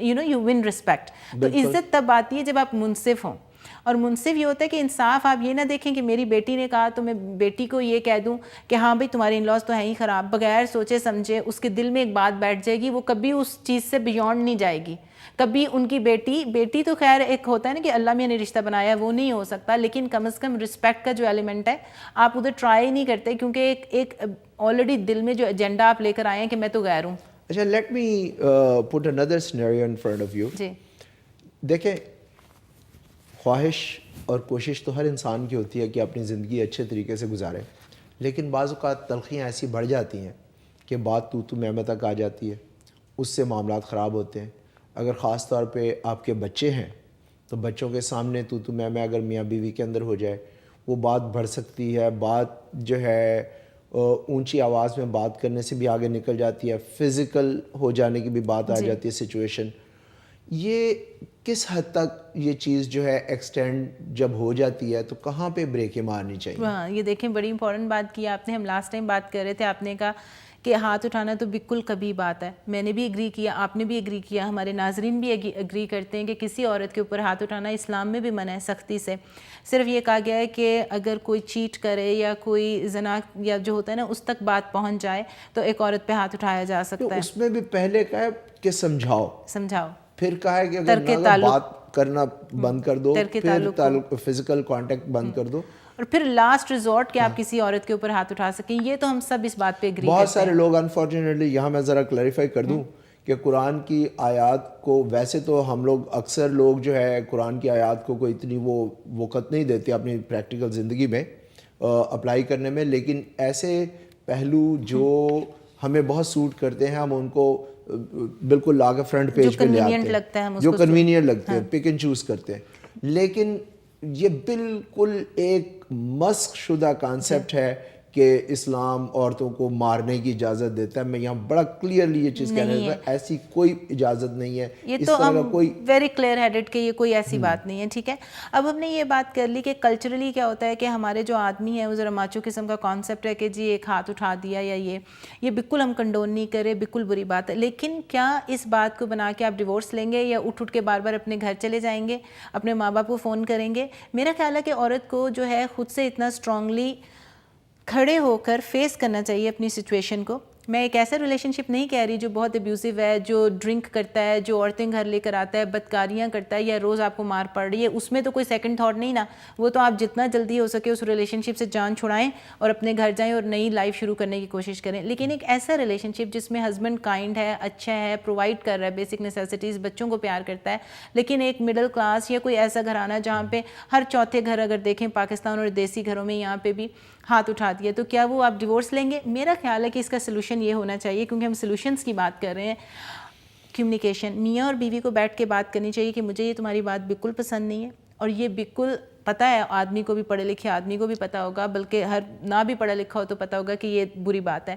Speaker 1: you one respect. تو عزت تب آتی ہے جب آپ منصف ہوں. اور منصف یہ ہوتا ہے کہ انصاف آپ یہ نہ دیکھیں کہ میری بیٹی نے کہا تو میں بیٹی کو یہ کہہ دوں کہ ہاں بھائی تمہارے ان لاز تو ہیں ہی خراب, بغیر سوچے سمجھے اس کے دل میں ایک بات بیٹھ جائے گی, وہ کبھی اس چیز سے بیونڈ نہیں جائے گی. کبھی ان کی بیٹی تو خیر ایک ہوتا ہے نا کہ اللہ میاں نے رشتہ بنایا ہے, وہ نہیں ہو سکتا, لیکن کم از کم رسپیکٹ کا جو ایلیمنٹ ہے آپ ادھر ٹرائی نہیں کرتے, کیونکہ ایک آلریڈی دل میں جو ایجنڈا آپ لے کر آئے ہیں کہ میں تو غیر ہوں.
Speaker 2: اچھا, let me put another scenario in front of you.
Speaker 1: جی
Speaker 2: دیکھیں, خواہش اور کوشش تو ہر انسان کی ہوتی ہے کہ اپنی زندگی اچھے طریقے سے گزارے, لیکن بعض اوقات تلخیاں ایسی بڑھ جاتی ہیں کہ بات تو میں تک آ جاتی ہے, اس سے معاملات خراب ہوتے ہیں. اگر خاص طور پہ آپ کے بچے ہیں تو بچوں کے سامنے تو میں اگر میاں بیوی کے اندر ہو جائے, وہ بات بڑھ سکتی ہے. بات جو ہے اونچی آواز میں بات کرنے سے بھی آگے نکل جاتی ہے, فزیکل ہو جانے کی بھی بات آ جاتی ہے سچویشن. یہ کس حد تک یہ چیز جو ہے ایکسٹینڈ جب ہو جاتی ہے تو کہاں پہ بریکیں مارنی چاہیے؟
Speaker 1: ہاں, یہ دیکھیں بڑی امپورٹنٹ بات کی آپ نے. ہم لاسٹ ٹائم بات کر رہے تھے, آپ نے کہا کہ ہاتھ اٹھانا تو بالکل کبھی بات ہے, میں نے بھی ایگری کیا, آپ نے بھی ایگری کیا, ہمارے ناظرین بھی ایگری کرتے ہیں کہ کسی عورت کے اوپر ہاتھ اٹھانا اسلام میں بھی منع ہے سختی سے. صرف یہ کہا گیا ہے کہ اگر کوئی چیٹ کرے یا کوئی زنا یا جو ہوتا ہے نا اس تک بات پہنچ جائے تو ایک عورت پہ ہاتھ اٹھایا جا سکتا ہے.
Speaker 2: اس میں بھی پہلے کہا ہے کہ سمجھاؤ, پھر کہا ہے کہ اگر بات کرنا بند کر دو, پھر تعلق فزیکل کانٹیکٹ بند کر دو,
Speaker 1: اور پھر لاسٹ ریزورٹ کہ آپ کسی عورت کے اوپر ہاتھ اٹھا سکیں. یہ تو ہم سب اس بات پہ ایگری کرتے ہیں.
Speaker 2: بہت سارے لوگ انفارچونیٹلی, یہاں میں ذرا کلیریفائی کر دوں کہ قرآن کی آیات کو ویسے تو ہم لوگ اکثر لوگ جو ہے قرآن کی آیات کو کوئی اتنی وہ وقت نہیں دیتے اپنی پریکٹیکل زندگی میں اپلائی کرنے میں, لیکن ایسے پہلو جو ہمیں بہت سوٹ کرتے ہیں ہم ان کو بالکل لا کے فرنٹ پیج پہ لے آتے ہیں, جو کنوینئنٹ لگتے ہیں, پک اینڈ چوز کرتے ہیں. لیکن یہ بالکل ایک مسخ شدہ کانسیپٹ ہے کہ اسلام عورتوں کو مارنے کی اجازت دیتا ہے. میں یہاں بڑا کلیئرلی یہ چیز کہہ رہا تھا, ایسی کوئی اجازت نہیں ہے.
Speaker 1: یہ تو ہم ویری کلیئر ہیڈڈ کہ یہ کوئی ایسی بات نہیں ہے. ٹھیک ہے, اب ہم نے یہ بات کر لی کہ کلچرلی کیا ہوتا ہے کہ ہمارے جو آدمی ہیں وہ ذرا ماچو قسم کا کانسیپٹ ہے کہ جی ایک ہاتھ اٹھا دیا یا یہ بالکل ہم کنڈون نہیں کرے, بالکل بری بات ہے. لیکن کیا اس بات کو بنا کے آپ ڈیورس لیں گے یا اٹھ کے بار بار اپنے گھر چلے جائیں گے, اپنے ماں باپ کو فون کریں گے؟ میرا خیال ہے کہ عورت کو جو ہے خود سے اتنا اسٹرانگلی کھڑے ہو کر فیس کرنا چاہیے اپنی سچویشن کو. میں ایک ایسا ریلیشن شپ نہیں کہہ رہی جو بہت ابیوزو ہے, جو ڈرنک کرتا ہے, جو عورتیں گھر لے کر آتا ہے, بدکاریاں کرتا ہے, یا روز آپ کو مار پڑ رہی ہے, اس میں تو کوئی سیکنڈ تھاٹ نہیں نا. وہ تو آپ جتنا جلدی ہو سکے اس ریلیشن شپ سے جان چھڑائیں اور اپنے گھر جائیں اور نئی لائف شروع کرنے کی کوشش کریں. لیکن ایک ایسا ریلیشن شپ جس میں ہسبینڈ کائنڈ ہے, اچھا ہے, پرووائڈ کر رہا ہے بیسک نیسیسٹیز, بچوں کو پیار کرتا ہے, لیکن ایک مڈل کلاس یا کوئی ایسا گھرانہ جہاں پہ ہر چوتھے گھر اگر دیکھیں پاکستان اور دیسی گھروں میں یہاں پہ بھی ہاتھ اٹھا دیا, تو کیا وہ آپ ڈیورس لیں گے؟ میرا خیال ہے کہ اس کا سلوشن یہ ہونا چاہیے, کیونکہ ہم سلوشنس کی بات کر رہے ہیں. کمیونیکیشن, میاں اور بیوی کو بیٹھ کے بات کرنی چاہیے کہ مجھے یہ تمہاری بات بالکل پسند نہیں ہے, اور یہ بالکل پتہ ہے, آدمی کو بھی, پڑھے لکھے آدمی کو بھی پتہ ہوگا, بلکہ ہر نہ بھی پڑھا لکھا ہو تو پتہ ہوگا کہ یہ بری بات ہے,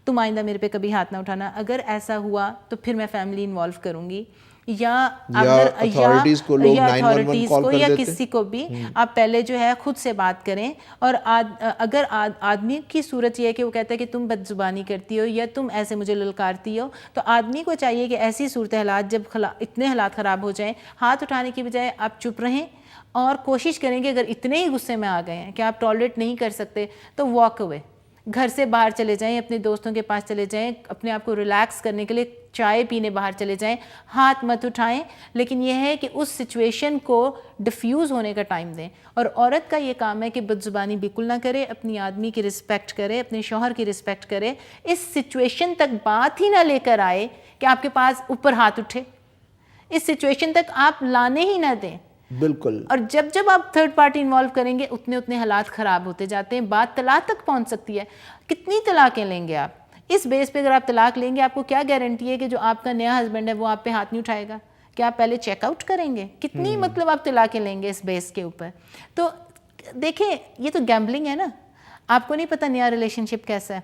Speaker 1: تم آئندہ میرے پہ کبھی ہاتھ نہ اٹھانا. اگر ایسا ہوا تو پھر میں فیملی انوالو کروں گی, یا
Speaker 2: اتھارٹیز کو لوگ 911 کال کر
Speaker 1: یا
Speaker 2: دیتے,
Speaker 1: کسی کو بھی آپ پہلے جو ہے خود سے بات کریں. اور اگر آدمی کی صورت یہ ہے کہ وہ کہتا ہے کہ تم بد زبانی کرتی ہو یا تم ایسے مجھے للکارتی ہو, تو آدمی کو چاہیے کہ ایسی صورتحالات جب اتنے حالات خراب ہو جائیں, ہاتھ اٹھانے کی بجائے آپ چپ رہیں اور کوشش کریں کہ اگر اتنے ہی غصے میں آ گئے ہیں کہ آپ ٹالریٹ نہیں کر سکتے تو واک اوے, گھر سے باہر چلے جائیں, اپنے دوستوں کے پاس چلے جائیں, اپنے آپ کو ریلیکس کرنے کے لیے چائے پینے باہر چلے جائیں, ہاتھ مت اٹھائیں. لیکن یہ ہے کہ اس سچویشن کو ڈیفیوز ہونے کا ٹائم دیں. اور عورت کا یہ کام ہے کہ بد زبانی بالکل نہ کرے, اپنی آدمی کی رسپیکٹ کرے, اپنے شوہر کی رسپیکٹ کرے, اس سچویشن تک بات ہی نہ لے کر آئے کہ آپ کے پاس اوپر ہاتھ اٹھے, اس سچویشن تک آپ لانے ہی نہ دیں.
Speaker 2: بالکل.
Speaker 1: اور جب آپ تھرڈ پارٹی انوالو کریں گے اتنے حالات خراب ہوتے جاتے ہیں, بات طلاق تک پہنچ سکتی ہے. کتنی طلاقیں لیں گے آپ؟ اس بیس پہ اگر آپ طلاق لیں گے, آپ کو کیا گارنٹی ہے کہ جو آپ کا نیا ہسبینڈ ہے وہ آپ پہ ہاتھ نہیں اٹھائے گا؟ کیا آپ پہلے چیک آؤٹ کریں گے؟ کتنی مطلب آپ طلاقیں لیں گے اس بیس کے اوپر؟ تو دیکھیں یہ تو گیمبلنگ ہے نا, آپ کو نہیں پتہ نیا ریلیشن شپ کیسا ہے,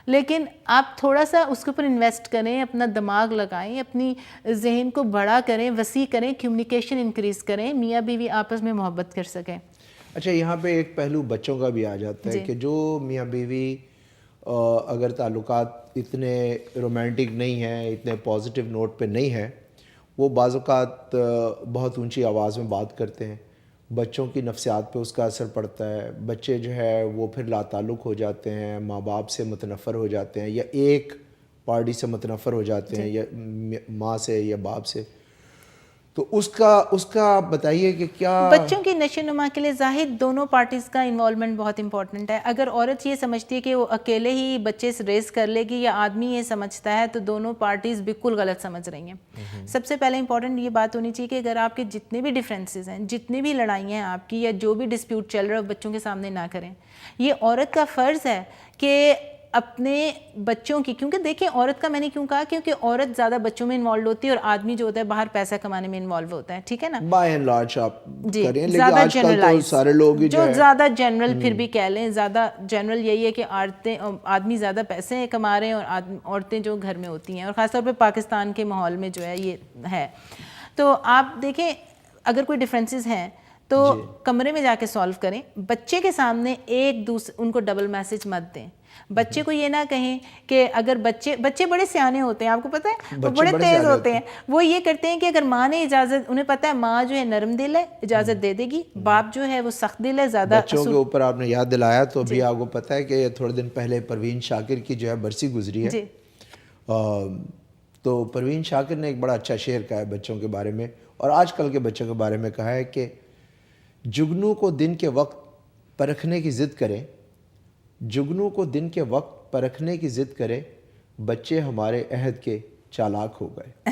Speaker 1: لیکن آپ تھوڑا سا اس کے اوپر انویسٹ کریں, اپنا دماغ لگائیں, اپنی ذہن کو بڑا کریں, وسیع کریں, کمیونیکیشن انکریز کریں, میاں بیوی آپس میں محبت کر سکیں.
Speaker 2: اچھا, یہاں پہ ایک پہلو بچوں کا بھی آ جاتا ہے کہ جو میاں بیوی اگر تعلقات اتنے رومانٹک نہیں ہیں, اتنے پازیٹیو نوٹ پہ نہیں ہیں, وہ بعض اوقات بہت اونچی آواز میں بات کرتے ہیں, بچوں کی نفسیات پہ اس کا اثر پڑتا ہے. بچے جو ہے وہ پھر لا تعلق ہو جاتے ہیں, ماں باپ سے متنفر ہو جاتے ہیں, یا ایک پارٹی سے متنفر ہو جاتے ہیں, یا ماں سے یا باپ سے. تو اس کا آپ بتائیے کہ کیا
Speaker 1: بچوں کی نشو نما کے لیے ظاہر دونوں پارٹیز کا انوالومنٹ بہت امپورٹنٹ ہے. اگر عورت یہ سمجھتی ہے کہ وہ اکیلے ہی بچے سے ریز کر لے گی, یا آدمی یہ سمجھتا ہے, تو دونوں پارٹیز بالکل غلط سمجھ رہی ہیں. سب سے پہلے امپورٹنٹ یہ بات ہونی چاہیے کہ اگر آپ کے جتنے بھی ڈفرینسز ہیں, جتنی بھی لڑائیاں ہیں آپ کی, یا جو بھی ڈسپیوٹ چل رہا ہے, بچوں کے سامنے نہ کریں. یہ عورت کا فرض ہے کہ اپنے بچوں کی, کیونکہ دیکھیں عورت کا میں نے کیوں کہا, کیونکہ عورت زیادہ بچوں میں انوالو ہوتی ہے اور آدمی جو ہوتا ہے باہر پیسہ کمانے میں انوالو ہوتا ہے, ٹھیک ہے نا,
Speaker 2: بائی اینڈ لارج آپ کریں. لیکن
Speaker 1: زیادہ
Speaker 2: آج کل تو سارے لوگ ہی
Speaker 1: جو زیادہ جنرل پھر بھی کہہ لیں, زیادہ جنرل یہی ہے کہ آدمی زیادہ پیسے کما رہے ہیں اور عورتیں جو گھر میں ہوتی ہیں, اور خاص طور پہ پاکستان کے ماحول میں جو ہے یہ ہے. تو آپ دیکھیں اگر کوئی ڈفرینسز ہیں تو کمرے میں جا کے سالو کریں. بچے کے سامنے ایک دوسرے ان کو ڈبل میسج مت دیں. بچے کو یہ نہ کہیں کہ اگر بچے بڑے سیانے ہوتے ہیں, آپ کو پتہ ہے, وہ بڑے تیز ہوتے ہیں. وہ یہ کرتے ہیں کہ اگر ماں نے اجازت, انہیں پتہ ہے ماں جو ہے نرم دل ہے, اجازت دے دے گی, باپ جو ہے وہ سخت دل ہے, زیادہ
Speaker 2: بچوں کے اوپر آپ نے یاد دلایا. تو ابھی آپ کو پتہ ہے کہ تھوڑے دن پہلے پروین شاکر کی جو ہے برسی گزری ہے, تو پروین شاکر نے ایک بڑا اچھا شعر کہا ہے بچوں کے بارے میں, اور آج کل کے بچوں کے بارے میں کہا ہے کہ جگنو کو دن کے وقت پرکھنے کی ضد کریں, جگنو کو دن کے وقت پرکھنے کی ضد کرے, بچے ہمارے عہد کے چالاک ہو گئے.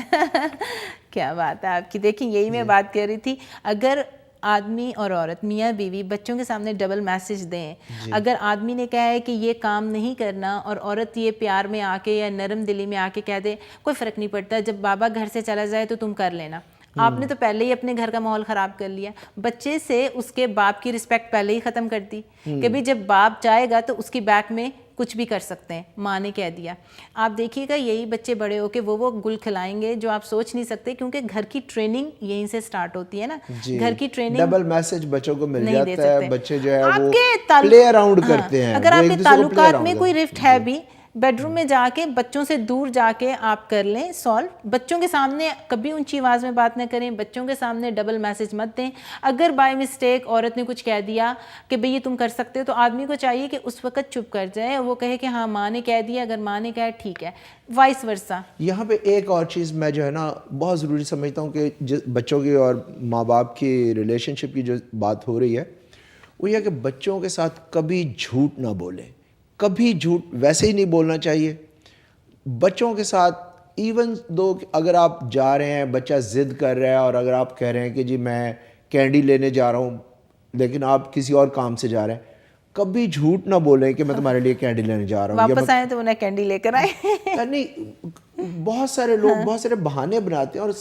Speaker 1: کیا بات ہے آپ کی. دیکھیں یہی میں بات کر رہی تھی, اگر آدمی اور عورت میاں بیوی بچوں کے سامنے ڈبل میسج دیں, اگر آدمی نے کہا ہے کہ یہ کام نہیں کرنا اور عورت یہ پیار میں آ کے یا نرم دلی میں آ کے کہہ دے کوئی فرق نہیں پڑتا, جب بابا گھر سے چلا جائے تو تم کر لینا, آپ نے تو پہلے ہی اپنے گھر کا ماحول خراب کر لیا. بچے سے اس کے باپ کی رسپیکٹ پہلے ہی ختم کر دی کہ بھی جب باپ جائے گا تو اس کی بیک میں کچھ بھی کر سکتے ہیں, ماں نے کہہ دیا. آپ دیکھیے گا یہی بچے بڑے ہو کے وہ گل کھلائیں گے جو آپ سوچ نہیں سکتے, کیونکہ گھر کی ٹریننگ یہیں سے سٹارٹ ہوتی ہے نا. گھر کی ٹریننگ
Speaker 2: ڈبل میسج بچوں کو مل جاتا ہے, بچے جو ہے
Speaker 1: آپ
Speaker 2: وہ
Speaker 1: کے
Speaker 2: پلے اراؤنڈ کرتے ہیں.
Speaker 1: اگر آپ کے تعلقات میں کوئی رفٹ ہے بھی بیڈ روم میں جا کے بچوں سے دور جا کے آپ کر لیں سالو. بچوں کے سامنے کبھی اونچی آواز میں بات نہ کریں, بچوں کے سامنے ڈبل میسج مت دیں. اگر بائی مسٹیک عورت نے کچھ کہہ دیا کہ بھئی یہ تم کر سکتے ہو, تو آدمی کو چاہیے کہ اس وقت چپ کر جائے اور وہ کہے کہ ہاں ماں نے کہہ دیا, اگر ماں نے کہا ٹھیک ہے, وائس ورسا.
Speaker 2: یہاں پہ ایک اور چیز میں جو ہے نا بہت ضروری سمجھتا ہوں کہ بچوں کی اور ماں باپ کی ریلیشن شپ کی جو بات ہو رہی ہے وہ یہ کہ بچوں کے ساتھ کبھی جھوٹ نہ بولیں. کبھی جھوٹ ویسے ہی نہیں بولنا چاہیے بچوں کے ساتھ. ایون دو اگر آپ جا رہے ہیں, بچہ ضد کر رہا ہے, اور اگر آپ کہہ رہے ہیں کہ جی میں کینڈی لینے جا رہا ہوں لیکن آپ کسی اور کام سے جا رہے ہیں, کبھی جھوٹ نہ بولیں کہ میں تمہارے لیے کینڈی لینے جا رہا ہوں.
Speaker 1: واپس آئیں تو انہیں کینڈی لے کر آئے.
Speaker 2: نہیں, بہت سارے لوگ بہت سارے بہانے بناتے ہیں اور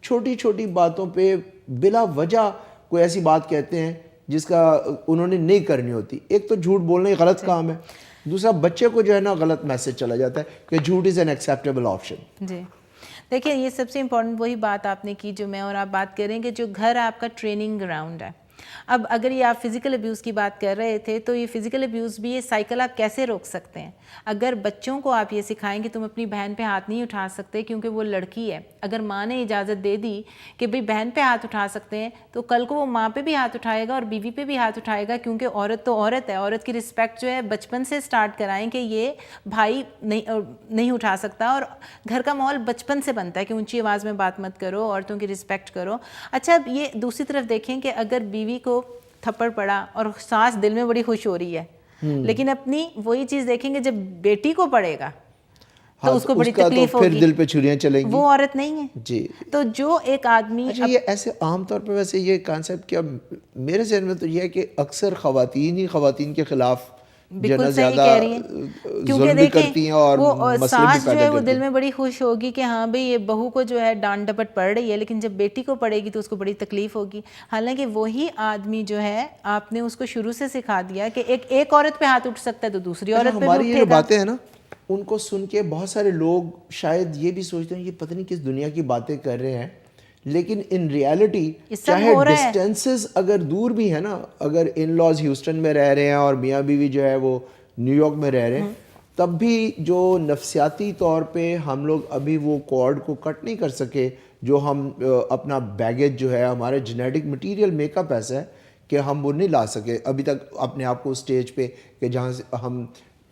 Speaker 2: چھوٹی چھوٹی باتوں پہ بلا وجہ کوئی ایسی بات کہتے ہیں جس کا انہوں نے نہیں کرنی ہوتی. ایک تو جھوٹ بولنا ہی غلط کام ہے, دوسرا بچے کو جو ہے نا غلط میسج چلا جاتا ہے کہ جھوٹ از این ایکسیپٹیبل آپشن.
Speaker 1: جی دیکھیں, یہ سب سے امپورٹنٹ وہی بات آپ نے کی جو میں اور آپ بات کریں کہ جو گھر آپ کا ٹریننگ گراؤنڈ ہے. اب اگر یہ آپ فزیکل ابیوز کی بات کر رہے تھے تو یہ فزیکل ابیوز بھی یہ سائیکل آپ کیسے روک سکتے ہیں. اگر بچوں کو آپ یہ سکھائیں کہ تم اپنی بہن پہ ہاتھ نہیں اٹھا سکتے کیونکہ وہ لڑکی ہے, اگر ماں نے اجازت دے دی کہ بھئی بہن پہ ہاتھ اٹھا سکتے ہیں تو کل کو وہ ماں پہ بھی ہاتھ اٹھائے گا اور بیوی پہ بھی ہاتھ اٹھائے گا, کیونکہ عورت تو عورت ہے. عورت کی رسپیکٹ جو ہے بچپن سے سٹارٹ کرائیں کہ یہ بھائی نہیں اٹھا سکتا, اور گھر کا ماحول بچپن سے بنتا ہے کہ اونچی آواز میں بات مت کرو, عورتوں کی رسپیکٹ کرو. اچھا, اب یہ دوسری طرف دیکھیں کہ اگر بیوی کو تھپڑ پڑا اور ساس دل میں بڑی خوش ہو رہی ہے, لیکن اپنی وہی چیز دیکھیں گے جب بیٹی کو پڑے گا تو اس کو بڑی تکلیف ہوگی,
Speaker 2: پھر دل پہ چھریاں چلیں گی,
Speaker 1: وہ عورت نہیں ہے.
Speaker 2: جی
Speaker 1: تو جو ایک آدمی
Speaker 2: اچھا, یہ ایسے عام طور پہ ویسے یہ کانسیپٹ کیا میرے ذہن میں تو یہ ہے کہ اکثر خواتین کے خلاف
Speaker 1: بالکل صحیح کہہ رہی ہیں, کیونکہ دیکھیں وہ ساس جو ہے وہ دل میں بڑی خوش ہوگی کہ ہاں بھئی یہ بہو کو جو ہے ڈانٹ ڈپٹ پڑ رہی ہے, لیکن جب بیٹی کو پڑے گی تو اس کو بڑی تکلیف ہوگی. حالانکہ وہی آدمی جو ہے آپ نے اس کو شروع سے سکھا دیا کہ ایک عورت پہ ہاتھ اٹھ سکتا ہے تو دوسری عورت پہ بھی
Speaker 2: ہماری یہ
Speaker 1: اٹھے
Speaker 2: جو
Speaker 1: گا.
Speaker 2: باتیں ہیں نا ان کو سن کے بہت سارے لوگ شاید یہ بھی سوچتے ہیں یہ پتہ نہیں کس دنیا کی باتیں کر رہے ہیں, لیکن ان ریالٹی چاہے ڈسٹینسز اگر دور بھی ہے نا, اگر ان لاز ہیوسٹن میں رہ رہے ہیں اور میاں بیوی جو ہے وہ نیو یارک میں رہ رہے ہیں, تب بھی جو نفسیاتی طور پہ ہم لوگ ابھی وہ کارڈ کو کٹ نہیں کر سکے, جو ہم اپنا بیگیج جو ہے ہمارے جینیٹک مٹیریل میک اپ ایسا ہے کہ ہم وہ نہیں لا سکے ابھی تک اپنے آپ کو اسٹیج پہ کہ جہاں سے ہم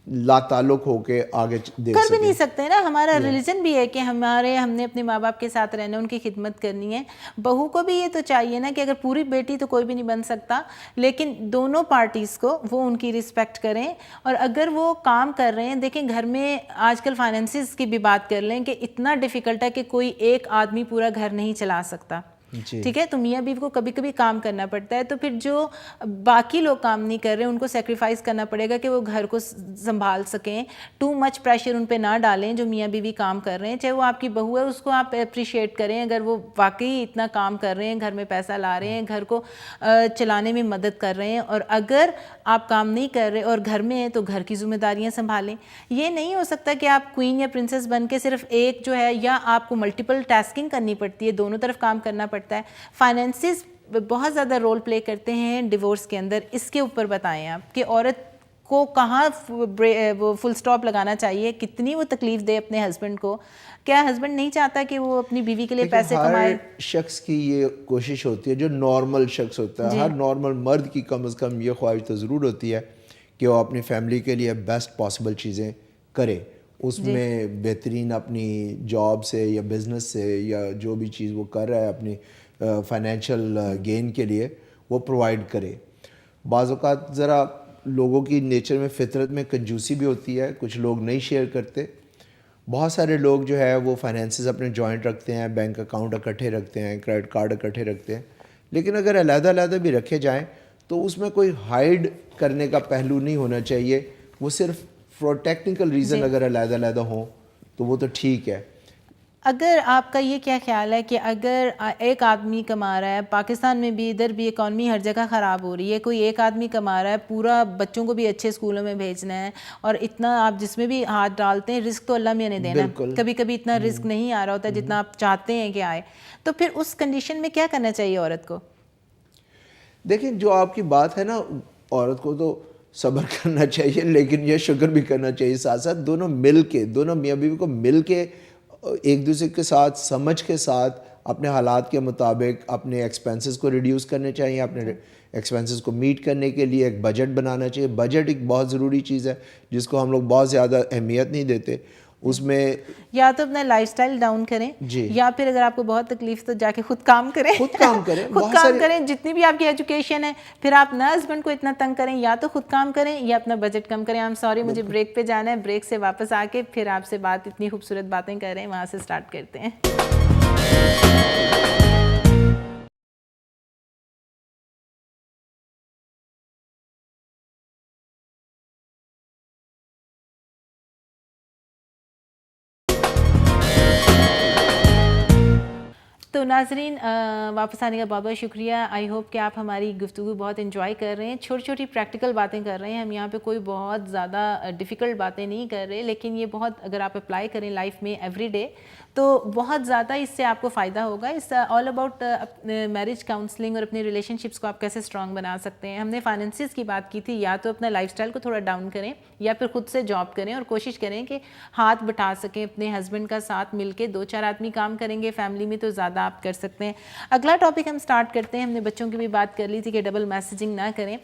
Speaker 2: لا تعلق ہو کے آگے دیکھ
Speaker 1: کر بھی نہیں سکتے نا. ہمارا ریلیجن بھی ہے کہ ہم نے اپنے ماں باپ کے ساتھ رہنا, ان کی خدمت کرنی ہے. بہو کو بھی یہ تو چاہیے نا کہ اگر پوری بیٹی تو کوئی بھی نہیں بن سکتا, لیکن دونوں پارٹیز کو وہ ان کی رسپیکٹ کریں. اور اگر وہ کام کر رہے ہیں, دیکھیں گھر میں آج کل فائنینسز کی بھی بات کر لیں کہ اتنا ڈیفیکلٹ ہے کہ کوئی ایک آدمی پورا گھر نہیں چلا سکتا, ٹھیک ہے, تو میاں بیوی کو کبھی کبھی کام کرنا پڑتا ہے. تو پھر جو باقی لوگ کام نہیں کر رہے ان کو سیکریفائز کرنا پڑے گا کہ وہ گھر کو سنبھال سکیں. ٹو مچ پریشر ان پہ نہ ڈالیں جو میاں بیوی کام کر رہے ہیں, چاہے وہ آپ کی بہو ہے اس کو آپ اپریشیٹ کریں اگر وہ واقعی اتنا کام کر رہے ہیں, گھر میں پیسہ لا رہے ہیں, گھر کو چلانے میں مدد کر رہے ہیں. اور اگر آپ کام نہیں کر رہے اور گھر میں ہیں تو گھر کی ذمہ داریاں سنبھالیں. یہ نہیں ہو سکتا کہ آپ کوئین یا پرنسس بن کے صرف ایک جو ہے, یا آپ کو ملٹیپل ٹاسکنگ کرنی پڑتی ہے, دونوں طرف کام کرنا پڑتا ہے. فائنینسز بہت زیادہ رول پلے کرتے ہیں ڈیورس کے اندر. اس کے اوپر بتائیں آپ کہ عورت کو کہاں وہ فل سٹاپ لگانا چاہیے, کتنی وہ تکلیف دے اپنے ہسبینڈ کو. کیا ہسبینڈ نہیں چاہتا کہ وہ اپنی بیوی کے لیے پیسے کمائے؟
Speaker 2: ہر شخص کی یہ کوشش ہوتی ہے, جو نارمل شخص ہوتا ہے, ہر نارمل مرد کی کم از کم یہ خواہش تو ضرور ہوتی ہے کہ وہ اپنی فیملی کے لیے بیسٹ پاسبل چیزیں کرے. اس میں بہترین اپنی جاب سے یا بزنس سے یا جو بھی چیز وہ کر رہا ہے اپنی فائنینشیل گین کے لیے وہ پرووائڈ کرے. بعض اوقات ذرا لوگوں کی نیچر میں فطرت میں کنجوسی بھی ہوتی ہے, کچھ لوگ نہیں شیئر کرتے. بہت سارے لوگ جو ہے وہ فائنینسز اپنے جوائنٹ رکھتے ہیں, بینک اکاؤنٹ اکٹھے رکھتے ہیں, کریڈٹ کارڈ اکٹھے رکھتے ہیں, لیکن اگر علیحدہ علیحدہ بھی رکھے جائیں تو اس میں کوئی ہائیڈ کرنے کا پہلو نہیں ہونا چاہیے. وہ صرف فار ٹیکنیکل ریزن اگر علیحدہ علیحدہ ہوں تو وہ تو ٹھیک ہے.
Speaker 1: اگر آپ کا یہ کیا خیال ہے کہ اگر ایک آدمی کما رہا ہے, پاکستان میں بھی ادھر بھی اکانومی ہر جگہ خراب ہو رہی ہے, کوئی ایک آدمی کما رہا ہے, پورا بچوں کو بھی اچھے اسکولوں میں بھیجنا ہے, اور اتنا آپ جس میں بھی ہاتھ ڈالتے ہیں رزق تو اللہ میاں نے دینا ہے, کبھی کبھی اتنا رزق نہیں آ رہا ہوتا جتنا آپ چاہتے ہیں کہ آئے, تو پھر اس کنڈیشن میں کیا کرنا چاہیے عورت کو؟
Speaker 2: دیکھیں جو آپ کی بات ہے نا, عورت کو تو صبر کرنا چاہیے, لیکن یہ شکر بھی کرنا چاہیے ساتھ ساتھ. دونوں مل کے, دونوں میاں بیوی کو مل کے ایک دوسرے کے ساتھ سمجھ کے ساتھ اپنے حالات کے مطابق اپنے ایکسپینسز کو ریڈیوس کرنے چاہیے, اپنے ایکسپینسز کو میٹ کرنے کے لیے ایک بجٹ بنانا چاہیے. بجٹ ایک بہت ضروری چیز ہے جس کو ہم لوگ بہت زیادہ اہمیت نہیں دیتے. اس میں
Speaker 1: یا تو اپنا لائف سٹائل ڈاؤن کریں, یا پھر اگر آپ کو بہت تکلیف تو جا کے خود کام کریں,
Speaker 2: خود کام کریں,
Speaker 1: خود کام کریں. جتنی بھی آپ کی ایجوکیشن ہے, پھر آپ نہ ہسبینڈ کو اتنا تنگ کریں, یا تو خود کام کریں یا اپنا بجٹ کم کریں. سوری مجھے بریک پہ جانا ہے, بریک سے واپس آ کے پھر آپ سے بات, اتنی خوبصورت باتیں کر رہے ہیں, وہاں سے اسٹارٹ کرتے ہیں. تو ناظرین واپس آنے کا بہت بہت شکریہ. آئی ہوپ کہ آپ ہماری گفتگو بہت انجوائے کر رہے ہیں. چھوٹی چھوٹی پریکٹیکل باتیں کر رہے ہیں ہم یہاں پہ, کوئی بہت زیادہ ڈیفیکلٹ باتیں نہیں کر رہے, لیکن یہ بہت اگر آپ اپلائی کریں لائف میں ایوری ڈے تو بہت زیادہ اس سے آپ کو فائدہ ہوگا. اس آل اباؤٹ میرج کاؤنسلنگ اور اپنے ریلیشن شپس کو آپ کیسے اسٹرانگ بنا سکتے ہیں. ہم نے فائنینسز کی بات کی تھی, یا تو اپنا لائف اسٹائل کو تھوڑا ڈاؤن کریں یا پھر خود سے جاب کریں اور کوشش کریں کہ ہاتھ بٹا سکیں اپنے ہسبینڈ کا ساتھ مل کے. 2-4 آدمی کام کریں گے فیملی میں تو زیادہ آپ کر سکتے ہیں. اگلا ٹاپک ہم سٹارٹ کرتے ہیں. ہم نے بچوں کی بھی بات کر لی تھی کہ ڈبل میسیجنگ نہ کریں.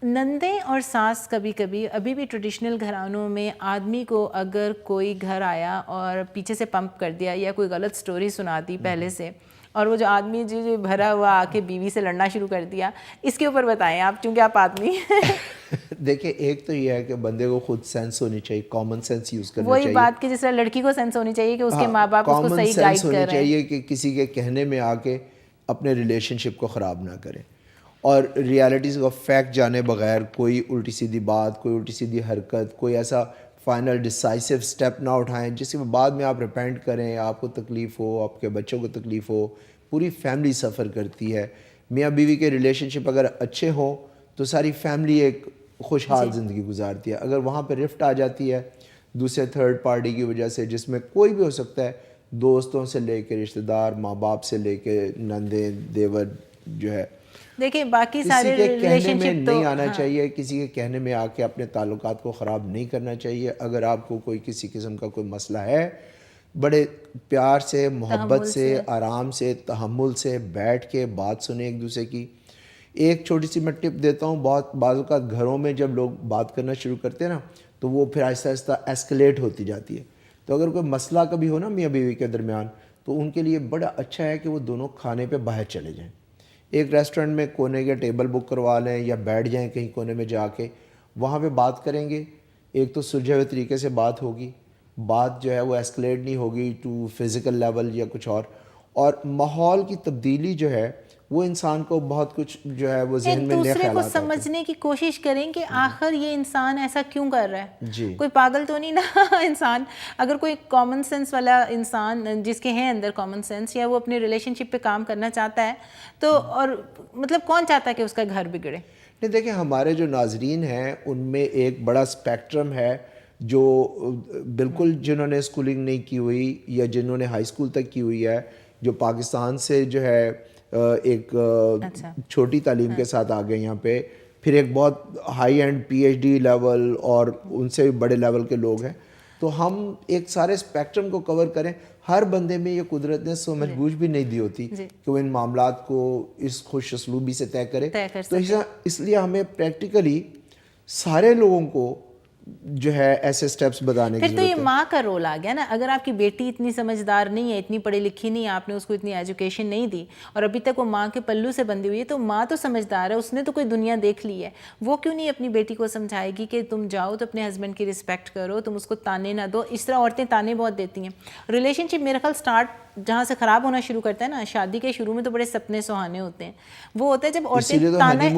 Speaker 1: نندیں اور ساس کبھی کبھی ابھی بھی ٹریڈیشنل گھرانوں میں آدمی کو اگر کوئی گھر آیا اور پیچھے سے پمپ کر دیا یا کوئی غلط سٹوری سنا دی پہلے سے, اور وہ جو آدمی جو بھرا ہوا آ کے بیوی سے لڑنا شروع کر دیا, اس کے اوپر بتائیں آپ, چونکہ آپ آدمی
Speaker 2: دیکھیں, ایک تو یہ ہے کہ بندے کو خود سینس ہونی چاہیے, کامن سینس یوز کرنا
Speaker 1: وہی
Speaker 2: چاہیے.
Speaker 1: بات کہ جس طرح لڑکی کو سینس ہونی چاہیے کہ اس کے ماں باپ اس کو صحیح گائیڈ کر رہے ہیں,
Speaker 2: چاہیے کہ کسی کے کہنے میں آ کے اپنے ریلیشن شپ کو خراب نہ کریں, اور ریالٹیز کا فیکٹ جانے بغیر کوئی الٹی سیدھی بات, کوئی الٹی سیدھی حرکت, کوئی ایسا فائنل ڈیسائسو سٹیپ نہ اٹھائیں جس کے بعد میں آپ ریپینٹ کریں, آپ کو تکلیف ہو, آپ کے بچوں کو تکلیف ہو, پوری فیملی سفر کرتی ہے. میاں بیوی کے ریلیشن شپ اگر اچھے ہوں تو ساری فیملی ایک خوشحال زندگی گزارتی ہے. اگر وہاں پہ رفٹ آ جاتی ہے دوسرے تھرڈ پارٹی کی وجہ سے, جس میں کوئی بھی ہو سکتا ہے, دوستوں سے لے کے رشتہ دار, ماں باپ سے لے کے نندیں دیور, جو ہے
Speaker 1: دیکھیں باقی
Speaker 2: کسی
Speaker 1: سارے
Speaker 2: کے کہنے
Speaker 1: ریلیشن
Speaker 2: میں
Speaker 1: شپ تو
Speaker 2: نہیں آنا چاہیے, کسی کے کہنے میں آ کے اپنے تعلقات کو خراب نہیں کرنا چاہیے. اگر آپ کو کوئی کسی قسم کا کوئی مسئلہ ہے, بڑے پیار سے, محبت سے, آرام سے, تحمل سے بیٹھ کے بات سنیں ایک دوسرے کی. ایک چھوٹی سی میں ٹپ دیتا ہوں, بہت بعض اوقات گھروں میں جب لوگ بات کرنا شروع کرتے ہیں نا تو وہ پھر آہستہ آہستہ ایسکلیٹ ہوتی جاتی ہے. تو اگر کوئی مسئلہ کبھی ہو نا میاں بیوی کے درمیان, تو ان کے لیے بڑا اچھا ہے کہ وہ دونوں کھانے پہ باہر چلے جائیں, ایک ریسٹورنٹ میں کونے کے ٹیبل بک کروا لیں یا بیٹھ جائیں کہیں کونے میں جا کے, وہاں پہ بات کریں گے. ایک تو سلجھے ہوئے طریقے سے بات ہوگی, بات جو ہے وہ ایسکلیٹ نہیں ہوگی ٹو فزیکل لیول یا کچھ اور ماحول کی تبدیلی جو ہے وہ انسان کو بہت کچھ جو ہے وہ ذہن میں نئے
Speaker 1: دوسرے کو
Speaker 2: خیالات آتے ہیں.
Speaker 1: سمجھنے کی کوشش کریں کہ آخر یہ انسان ایسا کیوں کر رہا ہے,
Speaker 2: جی,
Speaker 1: کوئی پاگل تو نہیں نا انسان. اگر کوئی کامن سینس والا انسان جس کے ہیں اندر کامن سینس, یا وہ اپنے ریلیشن شپ پہ کام کرنا چاہتا ہے تو, اور مطلب کون چاہتا ہے کہ اس کا گھر بگڑے.
Speaker 2: نہیں دیکھیں, ہمارے جو ناظرین ہیں ان میں ایک بڑا اسپیکٹرم ہے, جو بالکل جنہوں نے اسکولنگ نہیں کی ہوئی یا جنہوں نے ہائی اسکول تک کی ہوئی ہے, جو پاکستان سے جو ہے ایک چھوٹی تعلیم کے ساتھ آ گئے یہاں پہ, پھر ایک بہت high end P H D level اور ان سے بھی بڑے لیول کے لوگ ہیں. تو ہم ایک سارے اسپیکٹرم کو کور کریں. ہر بندے میں یہ قدرت نے سمجھ بوجھ بھی نہیں دی ہوتی کہ وہ ان معاملات کو اس خوش اسلوبی سے طے کرے. تو اس لیے ہمیں پریکٹیکلی سارے لوگوں کو جو ہے ایسے سٹیپس بتانے کی
Speaker 1: ضرورت ہے. پھر تو یہ ماں کا رول آ گیا نا. اگر آپ کی بیٹی اتنی سمجھدار نہیں ہے, اتنی پڑھی لکھی نہیں ہے, آپ نے اس کو اتنی ایجوکیشن نہیں دی اور ابھی تک وہ ماں کے پلو سے بندھی ہوئی ہے, تو ماں تو سمجھدار ہے, اس نے تو کوئی دنیا دیکھ لی ہے. وہ کیوں نہیں اپنی بیٹی کو سمجھائے گی کہ تم جاؤ تو اپنے ہسبینڈ کی رسپیکٹ کرو, تم اس کو تانے نہ دو. اس طرح عورتیں تانے بہت دیتی ہیں. ریلیشن شپ میرا خیال اسٹارٹ جہاں سے خراب ہونا شروع کرتا ہے نا, شادی کے شروع میں تو بڑے سپنے سہانے ہوتے ہیں. وہ ہوتا ہے جب عورتیں تانے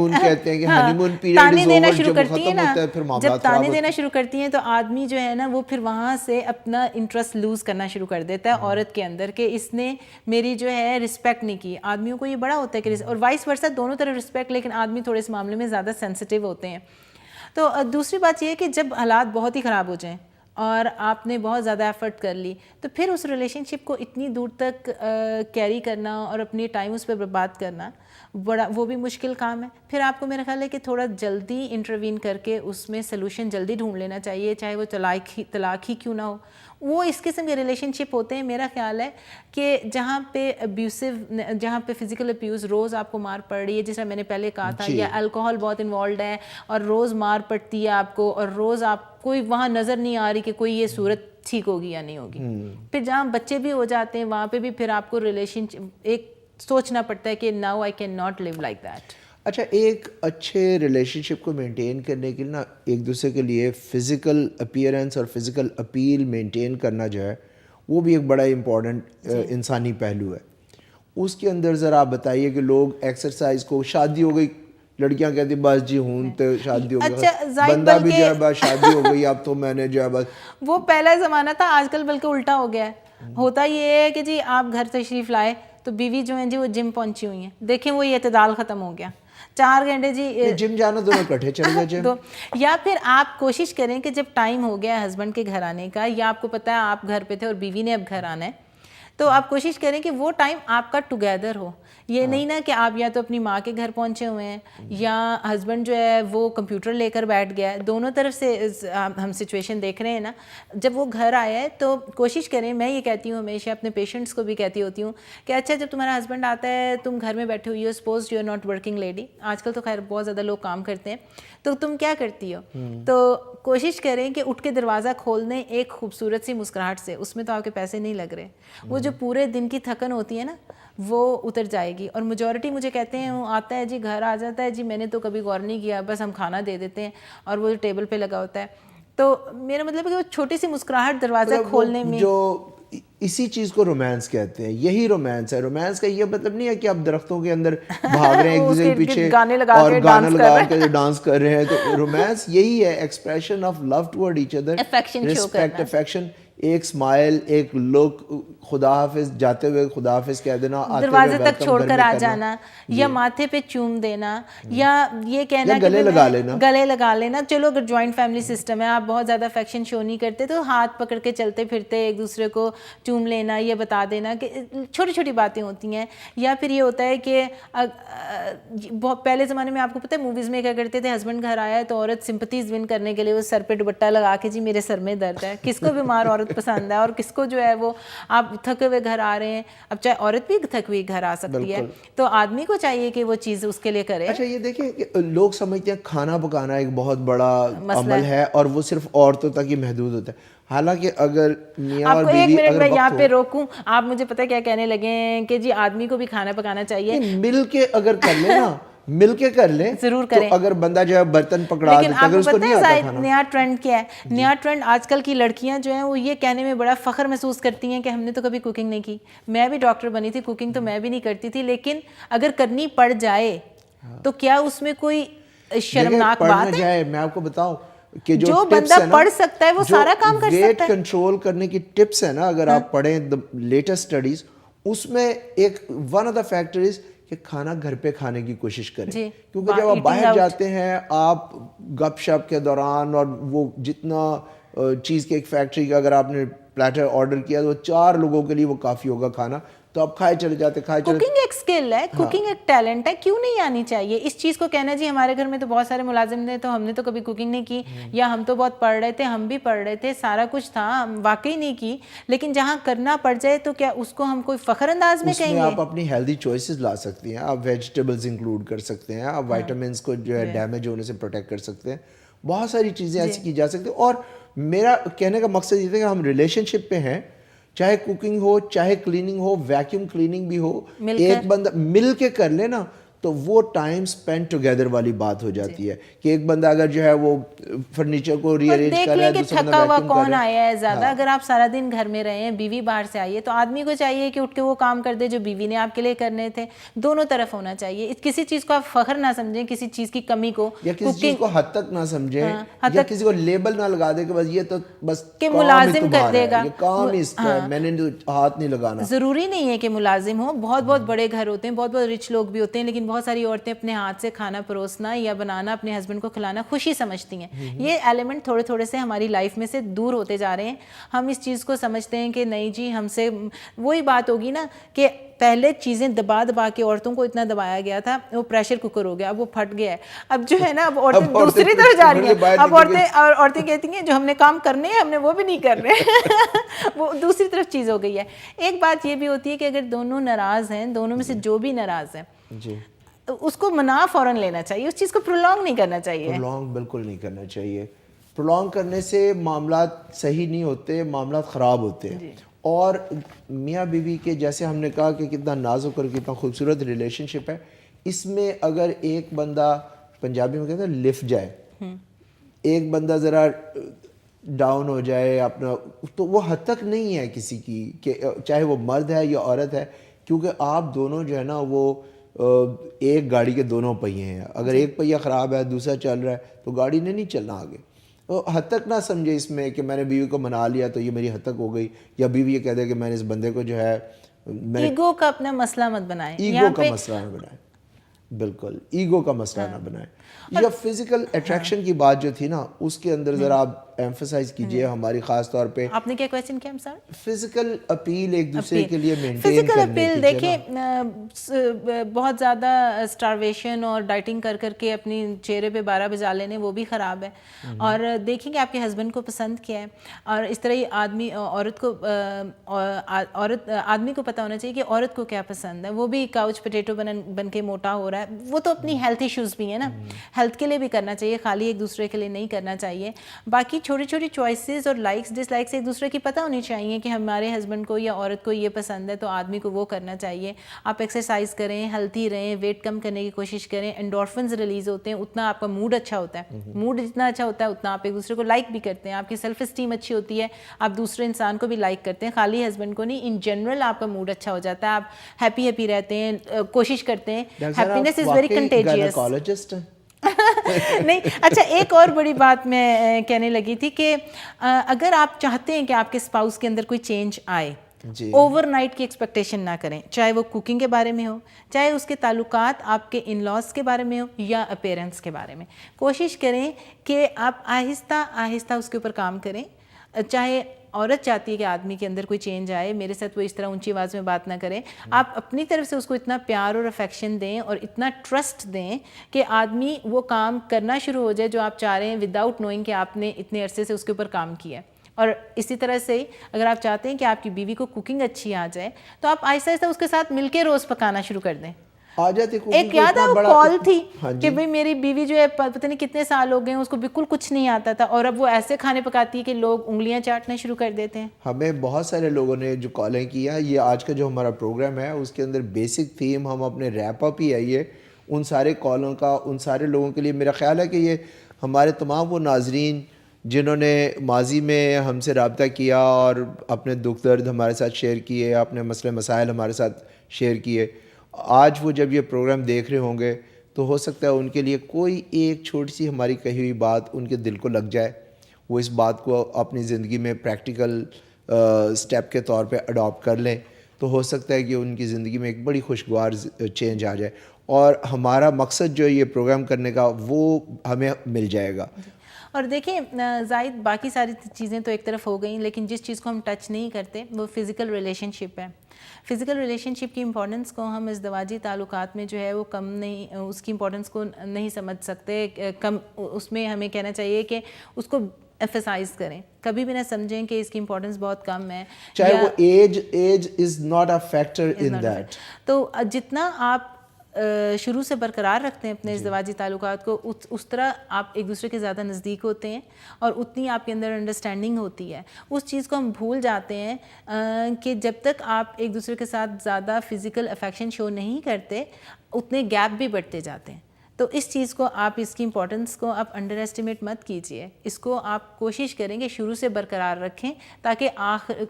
Speaker 1: دینا شروع کرتی ہیں نا, جب تانے دینا شروع کرتی ہیں تو آدمی جو ہے نا وہ پھر وہاں سے اپنا انٹرسٹ لوز کرنا شروع کر دیتا ہے عورت کے اندر, کہ اس نے میری جو ہے رسپیکٹ نہیں کی. آدمیوں کو یہ بڑا ہوتا ہے کہ, اور وائس ورسا دونوں طرف رسپیکٹ, لیکن آدمی تھوڑے اس معاملے میں زیادہ سینسٹیو ہوتے ہیں. تو دوسری بات یہ ہے کہ جب حالات بہت ہی خراب ہو جائیں اور آپ نے بہت زیادہ ایفرٹ کر لی, تو پھر اس ریلیشن شپ کو اتنی دور تک کیری کرنا اور اپنی ٹائم اس پہ برباد کرنا بڑا, وہ بھی مشکل کام ہے. پھر آپ کو میرا خیال ہے کہ تھوڑا جلدی انٹروین کر کے اس میں سلوشن جلدی ڈھونڈ لینا چاہیے, چاہے وہ طلاق ہی کیوں نہ ہو. وہ اس قسم کے ریلیشن شپ ہوتے ہیں, میرا خیال ہے کہ جہاں پہ جہاں پہ فزیکل ابیوز روز آپ کو مار پڑ رہی ہے, جس طرح میں نے پہلے کہا تھا, یا الکوہول بہت انوالوڈ ہے اور روز مار پڑتی ہے آپ کو, اور روز آپ کوئی وہاں نظر نہیں آ رہی کہ کوئی یہ صورت ٹھیک ہوگی یا نہیں ہوگی. پھر جہاں بچے بھی ہو جاتے ہیں وہاں پہ بھی پھر آپ کو ریلیشن ایک سوچنا پڑتا ہے کہ now I can not live like that.
Speaker 2: اچھا, ایک اچھے ریلیشن شپ کو مینٹین کرنے کے لیے نا ایک دوسرے کے لیے فزیکل اپیئرنس اور فزیکل اپیل مینٹین کرنا جو ہے وہ بھی ایک بڑا امپورٹنٹ انسانی پہلو ہے. اس کے اندر ذرا آپ بتائیے کہ لوگ ایکسرسائز کو, شادی ہو گئی لڑکیاں کہتی بس جی ہوں تو شادی ہو گئی, بندہ بھی جو ہے بس شادی ہو گئی اب تو میں نے جو ہے بس,
Speaker 1: وہ پہلا زمانہ تھا, آج کل بلکہ الٹا ہو گیا ہے. ہوتا یہ ہے کہ جی آپ گھر تشریف لائے تو بیوی جو ہیں جی وہ جم پہنچی ہوئی ہیں, دیکھیں وہ یہ اعتدال ختم ہو گیا, 4 گھنٹے جی
Speaker 2: جم جانا دونوں کٹھے چل گئے جم.
Speaker 1: یا پھر آپ کوشش کریں کہ جب ٹائم ہو گیا ہسبینڈ کے گھر آنے کا, یا آپ کو پتہ ہے آپ گھر پہ تھے اور بیوی نے اب گھر آنا ہے, تو آپ کوشش کریں کہ وہ ٹائم آپ کا ٹوگیدر ہو. یہ نہیں نا کہ آپ یا تو اپنی ماں کے گھر پہنچے ہوئے ہیں یا ہسبینڈ جو ہے وہ کمپیوٹر لے کر بیٹھ گیا ہے. دونوں طرف سے ہم سچویشن دیکھ رہے ہیں نا. جب وہ گھر آیا ہے تو کوشش کریں, میں یہ کہتی ہوں ہمیشہ اپنے پیشنٹس کو بھی کہتی ہوتی ہوں کہ اچھا جب تمہارا ہسبینڈ آتا ہے, تم گھر میں بیٹھے ہوئی ہو, suppose you are not working lady, آج کل تو خیر بہت زیادہ لوگ کام کرتے ہیں, تو تم کیا کرتی ہو, تو کوشش کریں کہ اٹھ کے دروازہ کھول دیں ایک خوبصورت سی مسکراہٹ سے. اس میں تو آپ کے پیسے نہیں لگ رہے, وہ جو پورے دن کی تھکن ہوتی ہے نا وہ اتر جائے گی. اور میجورٹی مجھے کہتے ہیں, وہ آتا ہے جی گھر آ جاتا ہے جی میں نے تو کبھی غور نہیں کیا, بس ہم کھانا دے دیتے ہیں اور وہ ٹیبل پہ لگا ہوتا ہے. تو میرا مطلب ہے کہ وہ چھوٹی سی مسکراہٹ دروازہ کھولنے میں,
Speaker 2: جو اسی چیز کو رومانس کہتے ہیں, یہی رومانس ہے. رومانس کا یہ مطلب نہیں ہے کہ آپ درختوں کے اندر بھاگ رہے ہیں ایک دوسرے کے پیچھے اور گانا لگا کے ڈانس کر رہے ہیں. تو رومانس یہی ہے, expression of love toward each other, respect, affection, ایک اسمائل, ایک لک, خدا حافظ جاتے ہوئے خدا حافظ کہہ دینا,
Speaker 1: دروازے تک چھوڑ کر آ جانا, یا ماتھے پہ چوم دینا, یا یہ کہنا کہ گلے لگا لینا. چلو اگر جوائنٹ فیملی سسٹم ہے, آپ بہت زیادہ افیکشن شو نہیں کرتے, تو ہاتھ پکڑ کے چلتے پھرتے ایک دوسرے کو چوم لینا, یہ بتا دینا کہ چھوٹی چھوٹی باتیں ہوتی ہیں. یا پھر یہ ہوتا ہے کہ پہلے زمانے میں آپ کو پتہ ہے موویز میں کیا کرتے تھے, ہسبینڈ گھر آیا ہے تو عورت سمپتیز ون کرنے کے لیے وہ سر پہ دوپٹہ لگا کے جی میرے سر میں درد ہے. کس کو بیمار عورت پسند ہے, اور کس کو جو ہے وہ آپ تھکے ہوئے گھر آ رہے ہیں. اب چاہے عورت بھی تھکی ہوئی گھر آ سکتی ہے, تو آدمی کو چاہیے کہ وہ چیز اس کے لیے کرے.
Speaker 2: اچھا یہ دیکھیں کہ لوگ سمجھتے ہیں کھانا پکانا ایک بہت بڑا عمل ہے اور وہ صرف عورتوں تک ہی محدود ہوتا ہے, حالانکہ اگر میاں اور بیوی,
Speaker 1: ایک منٹ میں یہاں پہ روکوں, آپ مجھے پتہ کیا کہنے لگے ہیں کہ جی آدمی کو بھی کھانا پکانا چاہیے.
Speaker 2: مل کے اگر کر لیں نا, مل کے کر لیں
Speaker 1: ضرور
Speaker 2: تو
Speaker 1: کریں.
Speaker 2: اگر بندہ جو ہے برتن پکڑا دیتا, اگر اس کو نہیں آتا کھانا.
Speaker 1: نیا ٹرینڈ کیا ہے, نیا ٹرینڈ آج کل کی لڑکیاں جو ہیں وہ یہ کہنے میں بڑا فخر محسوس کرتی ہیں کہ ہم نے تو کبھی کوکنگ نہیں کی. میں بھی ڈاکٹر بنی تھی, کوکنگ تو میں بھی نہیں کرتی تھی, لیکن اگر کرنی پڑ جائے تو کیا اس میں کوئی شرمناک بات ہے؟
Speaker 2: میں آپ کو بتاؤں کہ
Speaker 1: جو بندہ پڑھ سکتا ہے وہ سارا کام کر سکتا ہے.
Speaker 2: ویٹ کنٹرول کرنے کی ٹپس ہے نا, اگر آپ پڑھیں لیٹسٹ اسٹڈیز, اس میں ایک one of the factor is کہ کھانا گھر پہ کھانے کی کوشش کریں. کیونکہ جب آپ باہر جاتے ہیں, آپ گپ شپ کے دوران, اور وہ جتنا چیز کے ایک فیکٹری کا اگر آپ نے پلیٹر آرڈر کیا تو 4 لوگوں کے لیے وہ کافی ہوگا کھانا, تو آپ کھائے چلے جاتے.
Speaker 1: کوکنگ ایک اسکل ہے, کوکنگ ایک ٹیلنٹ ہے, کیوں نہیں آنی چاہیے. اس چیز کو کہنا جی ہمارے گھر میں تو بہت سارے ملازم تھے تو ہم نے تو کبھی کوکنگ نہیں کی, یا ہم تو بہت پڑھ رہے تھے, ہم بھی پڑھ رہے تھے, سارا کچھ تھا, ہم واقعی نہیں کی. لیکن جہاں کرنا پڑ جائے تو کیا اس کو ہم کوئی فخر انداز میں کہیں گے؟
Speaker 2: آپ اپنی ہیلدی چوائسیز لا سکتی ہیں, آپ ویجیٹیبلز انکلوڈ کر سکتے ہیں, آپ وائٹامنس کو جو ہے ڈیمیج ہونے سے پروٹیکٹ کر سکتے ہیں. بہت ساری چیزیں ایسی کی جا سکتی ہیں. اور میرا کہنے کا مقصد یہ ہے کہ ہم ریلیشن شپ پہ ہیں, چاہے کوکنگ ہو, چاہے کلیننگ ہو, ویکیوم کلیننگ بھی ہو, ایک بندہ مل کے کر لے نا, تو وہ ٹائم سپینڈ ٹوگیدر والی بات ہو جاتی ہے. کہ ایک بندہ اگر جو ہے وہ فرنیچر کو ری ارینج کر رہا ہے, دوسرا بندہ
Speaker 1: تھکا ہوا کون آیا ہے زیادہ. اگر آپ سارا دن گھر میں رہے ہیں, بیوی باہر سے آئی ہے, تو آدمی کو چاہیے کہ اٹھ کے وہ کام کر دے جو بیوی نے آپ کے لیے کرنے تھے. دونوں طرف ہونا چاہیے. کسی چیز کو آپ فخر نہ سمجھیں, کسی چیز کی کمی کو,
Speaker 2: یا کسی چیز کو حد تک نہ سمجھیں, یا کسی کو لیبل نہ لگا دے کہ بس یہ تو بس
Speaker 1: کہ ملازم کر دے گا,
Speaker 2: یہ کام اس کا ہے, میں نے ہاتھ نہیں لگانا.
Speaker 1: ضروری نہیں ہے کہ ملازم ہو. بہت بہت بڑے گھر ہوتے ہیں, بہت بہت رچ لوگ بھی ہوتے ہیں, لیکن بہت ساری عورتیں اپنے ہاتھ سے کھانا پروسنا یا بنانا اپنے ہسبینڈ کو کھلانا خوشی سمجھتی ہیں. یہ ایلیمنٹ تھوڑے تھوڑے سے ہماری لائف میں سے دور ہوتے جا رہے ہیں. ہم اس چیز کو سمجھتے ہیں کہ نہیں جی ہم سے وہی بات ہوگی نا کہ پہلے چیزیں دبا دبا کے عورتوں کو اتنا دبایا گیا تھا, وہ پریشر کوکر ہو گیا, اب وہ پھٹ گیا ہے. اب جو ہے نا اب عورتیں دوسری طرف جا رہی ہیں. اب عورتیں کہتی ہیں جو ہم نے کام کرنے ہیں ہم نے وہ بھی نہیں کر رہے. وہ دوسری طرف چیز ہو گئی ہے. ایک بات یہ بھی ہوتی ہے کہ اگر دونوں ناراض ہیں, دونوں میں سے جو بھی ناراض ہے اس کو منا فوراً لینا چاہیے, اس چیز کو پرولونگ نہیں کرنا چاہیے.
Speaker 2: پرولونگ بالکل نہیں کرنا چاہیے. پرولونگ کرنے سے معاملات صحیح نہیں ہوتے, معاملات خراب ہوتے ہیں. اور میاں بیوی کے جیسے ہم نے کہا کہ کتنا نازک اور کتنا خوبصورت ریلیشن شپ ہے, اس میں اگر ایک بندہ, پنجابی میں کہتے ہیں لفٹ جائے, ایک بندہ ذرا ڈاؤن ہو جائے اپنا, تو وہ حد تک نہیں ہے کسی کی کہ چاہے وہ مرد ہے یا عورت ہے, کیونکہ آپ دونوں جو ہے نا وہ ایک گاڑی کے دونوں پہیے ہیں. اگر ایک پہیہ خراب ہے دوسرا چل رہا ہے تو گاڑی نے نہیں چلنا آگے. تو حد تک نہ سمجھے اس میں کہ میں نے بیوی کو منا لیا تو یہ میری حد تک ہو گئی, یا بیوی یہ کہہ دے کہ میں نے اس بندے کو جو ہے
Speaker 1: ایگو کا اپنا مسئلہ مت بنائیں.
Speaker 2: ایگو کا مسئلہ نہ بنائیں, بالکل ایگو کا مسئلہ نہ بنائیں. یا فزیکل اٹریکشن کی بات جو تھی نا اس کے اندر ذرا آپ ایمفسائز کیجئے ہماری خاص طور پہ.
Speaker 1: آپ نے کیا کویسچن کیا سر؟
Speaker 2: فزیکل اپیل ایک دوسرے کے لیے مینٹین
Speaker 1: فزیکل
Speaker 2: کرنے
Speaker 1: اپیل دیکھیں بہت زیادہ اسٹارویشن اور ڈائٹنگ کر کر کے اپنی چہرے پہ 12 بجا لینے وہ بھی خراب ہے. اور دیکھیں کہ آپ کے ہسبینڈ کو پسند کیا ہے, اور اس طرح ہی آدمی آدمی کو پتہ ہونا چاہیے کہ عورت کو کیا پسند ہے. وہ بھی کاؤچ پوٹیٹو بن کے موٹا ہو رہا ہے, وہ تو اپنی ہیلتھ ایشوز بھی ہیں نا, ہیلتھ کے لیے بھی کرنا چاہیے, خالی ایک دوسرے کے لیے نہیں کرنا چاہیے. باقی چھوٹی چھوٹی چوائسیز اور لائکس ڈس لائکس ایک دوسرے کی پتہ ہونی چاہیے کہ ہمارے ہسبینڈ کو یا عورت کو یہ پسند ہے تو آدمی کو وہ کرنا چاہیے. آپ ایکسرسائز کریں, ہیلتھی رہیں, ویٹ کم کرنے کی کوشش کریں, انڈورفنز ریلیز ہوتے ہیں, اتنا آپ کا موڈ اچھا ہوتا ہے. موڈ جتنا اچھا ہوتا ہے اتنا آپ ایک دوسرے کو لائک بھی کرتے ہیں, آپ کی سیلف اسٹیم اچھی ہوتی ہے, آپ دوسرے انسان کو بھی لائک کرتے ہیں, خالی ہسبینڈ کو نہیں. ان جنرل آپ کا موڈ اچھا ہو جاتا ہے, آپ ہیپی رہتے ہیں, کوشش کرتے ہیں. Happiness is very contagious. نہیں اچھا, ایک اور بڑی بات میں کہنے لگی تھی کہ اگر آپ چاہتے ہیں کہ آپ کے اسپاؤس کے اندر کوئی چینج آئے, اوور نائٹ کی ایکسپیکٹیشن نہ کریں, چاہے وہ کوکنگ کے بارے میں ہو, چاہے اس کے تعلقات آپ کے ان لاز کے بارے میں ہو یا اپیرنس کے بارے میں. کوشش کریں کہ آپ آہستہ آہستہ اس کے اوپر کام کریں. چاہے عورت چاہتی ہے کہ آدمی کے اندر کوئی چینج آئے, میرے ساتھ وہ اس طرح اونچی آواز میں بات نہ کرے, آپ اپنی طرف سے اس کو اتنا پیار اور افیکشن دیں اور اتنا ٹرسٹ دیں کہ آدمی وہ کام کرنا شروع ہو جائے جو آپ چاہ رہے ہیں وداؤٹ نوئنگ کہ آپ نے اتنے عرصے سے اس کے اوپر کام کیا ہے. اور اسی طرح سے اگر آپ چاہتے ہیں کہ آپ کی بیوی کو کوکنگ اچھی آ جائے تو آپ آہستہ آہستہ اس کے ساتھ مل کے روز پکانا شروع کر دیں. ایک یاد ہے وہ کال تھی کہ بھئی میری بیوی جو ہے پتہ نہیں کتنے سال ہو گئے ہیں اس کو بالکل کچھ نہیں آتا تھا, اور اب وہ ایسے کھانے پکاتی ہے کہ لوگ انگلیاں چاٹنا شروع کر دیتے ہیں.
Speaker 2: ہمیں بہت سارے لوگوں نے جو کالیں کی ہیں, یہ آج کا جو ہمارا پروگرام ہے اس کے اندر بیسک تھیم ہم اپنے ریپ اپ ہی ہے یہ ان سارے کالوں کا, ان سارے لوگوں کے لیے. میرا خیال ہے کہ یہ ہمارے تمام وہ ناظرین جنہوں نے ماضی میں ہم سے رابطہ کیا اور اپنے دکھ درد ہمارے ساتھ شیئر کیے, اپنے مسئلے مسائل ہمارے ساتھ شیئر کیے, آج وہ جب یہ پروگرام دیکھ رہے ہوں گے تو ہو سکتا ہے ان کے لیے کوئی ایک چھوٹی سی ہماری کہی ہوئی بات ان کے دل کو لگ جائے, وہ اس بات کو اپنی زندگی میں پریکٹیکل سٹیپ کے طور پہ اڈاپٹ کر لیں, تو ہو سکتا ہے کہ ان کی زندگی میں ایک بڑی خوشگوار چینج آ جائے. اور ہمارا مقصد جو ہے یہ پروگرام کرنے کا وہ ہمیں مل جائے گا.
Speaker 1: اور دیکھیں زائد باقی ساری چیزیں تو ایک طرف ہو گئیں, لیکن جس چیز کو ہم ٹچ نہیں کرتے وہ فزیکل ریلیشن شپ ہے. فزیکل ریلیشن شپ کی امپورٹنس کو ہم ازدواجی تعلقات میں جو ہے وہ کم نہیں, اس کی امپورٹنس کو نہیں سمجھ سکتے, کم اس میں ہمیں کہنا چاہیے کہ اس کو ایمفسائز کریں, کبھی بھی نہ سمجھیں کہ اس کی امپورٹنس بہت کم ہے,
Speaker 2: چاہے وہ age is not a factor in that.
Speaker 1: تو جتنا آپ شروع سے برقرار رکھتے ہیں اپنے ازدواجی تعلقات کو, اس طرح آپ ایک دوسرے کے زیادہ نزدیک ہوتے ہیں اور اتنی آپ کے اندر انڈرسٹینڈنگ ہوتی ہے. اس چیز کو ہم بھول جاتے ہیں کہ جب تک آپ ایک دوسرے کے ساتھ زیادہ فزیکل افیکشن شو نہیں کرتے اتنے گیپ بھی بڑھتے جاتے ہیں. تو اس چیز کو آپ, اس کی امپورٹنس کو آپ انڈر ایسٹیمیٹ مت کیجیے, اس کو آپ کوشش کریں کہ شروع سے برقرار رکھیں, تاکہ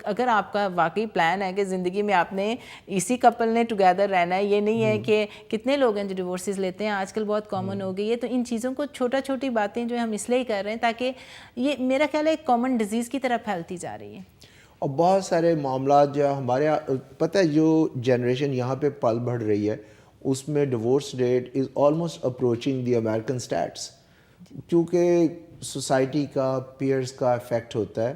Speaker 1: اگر آپ کا واقعی پلان ہے کہ زندگی میں آپ نے اسی کپل نے ٹوگیدر رہنا ہے, یہ نہیں ہے کہ کتنے لوگ ہیں جو ڈیورسز لیتے ہیں, آج کل بہت کامن ہو گئی ہے. تو ان چیزوں کو چھوٹی باتیں جو ہم اس لیے کر رہے ہیں تاکہ یہ میرا خیال ہے ایک کامن ڈیزیز کی طرح پھیلتی جا رہی ہے.
Speaker 2: اور بہت سارے معاملات جو ہمارے پتہ ہے جو جنریشن یہاں پہ پل بڑھ رہی ہے اس میں divorce rate is almost approaching the American states, کیونکہ سوسائٹی کا پیئرس کا افیکٹ ہوتا ہے،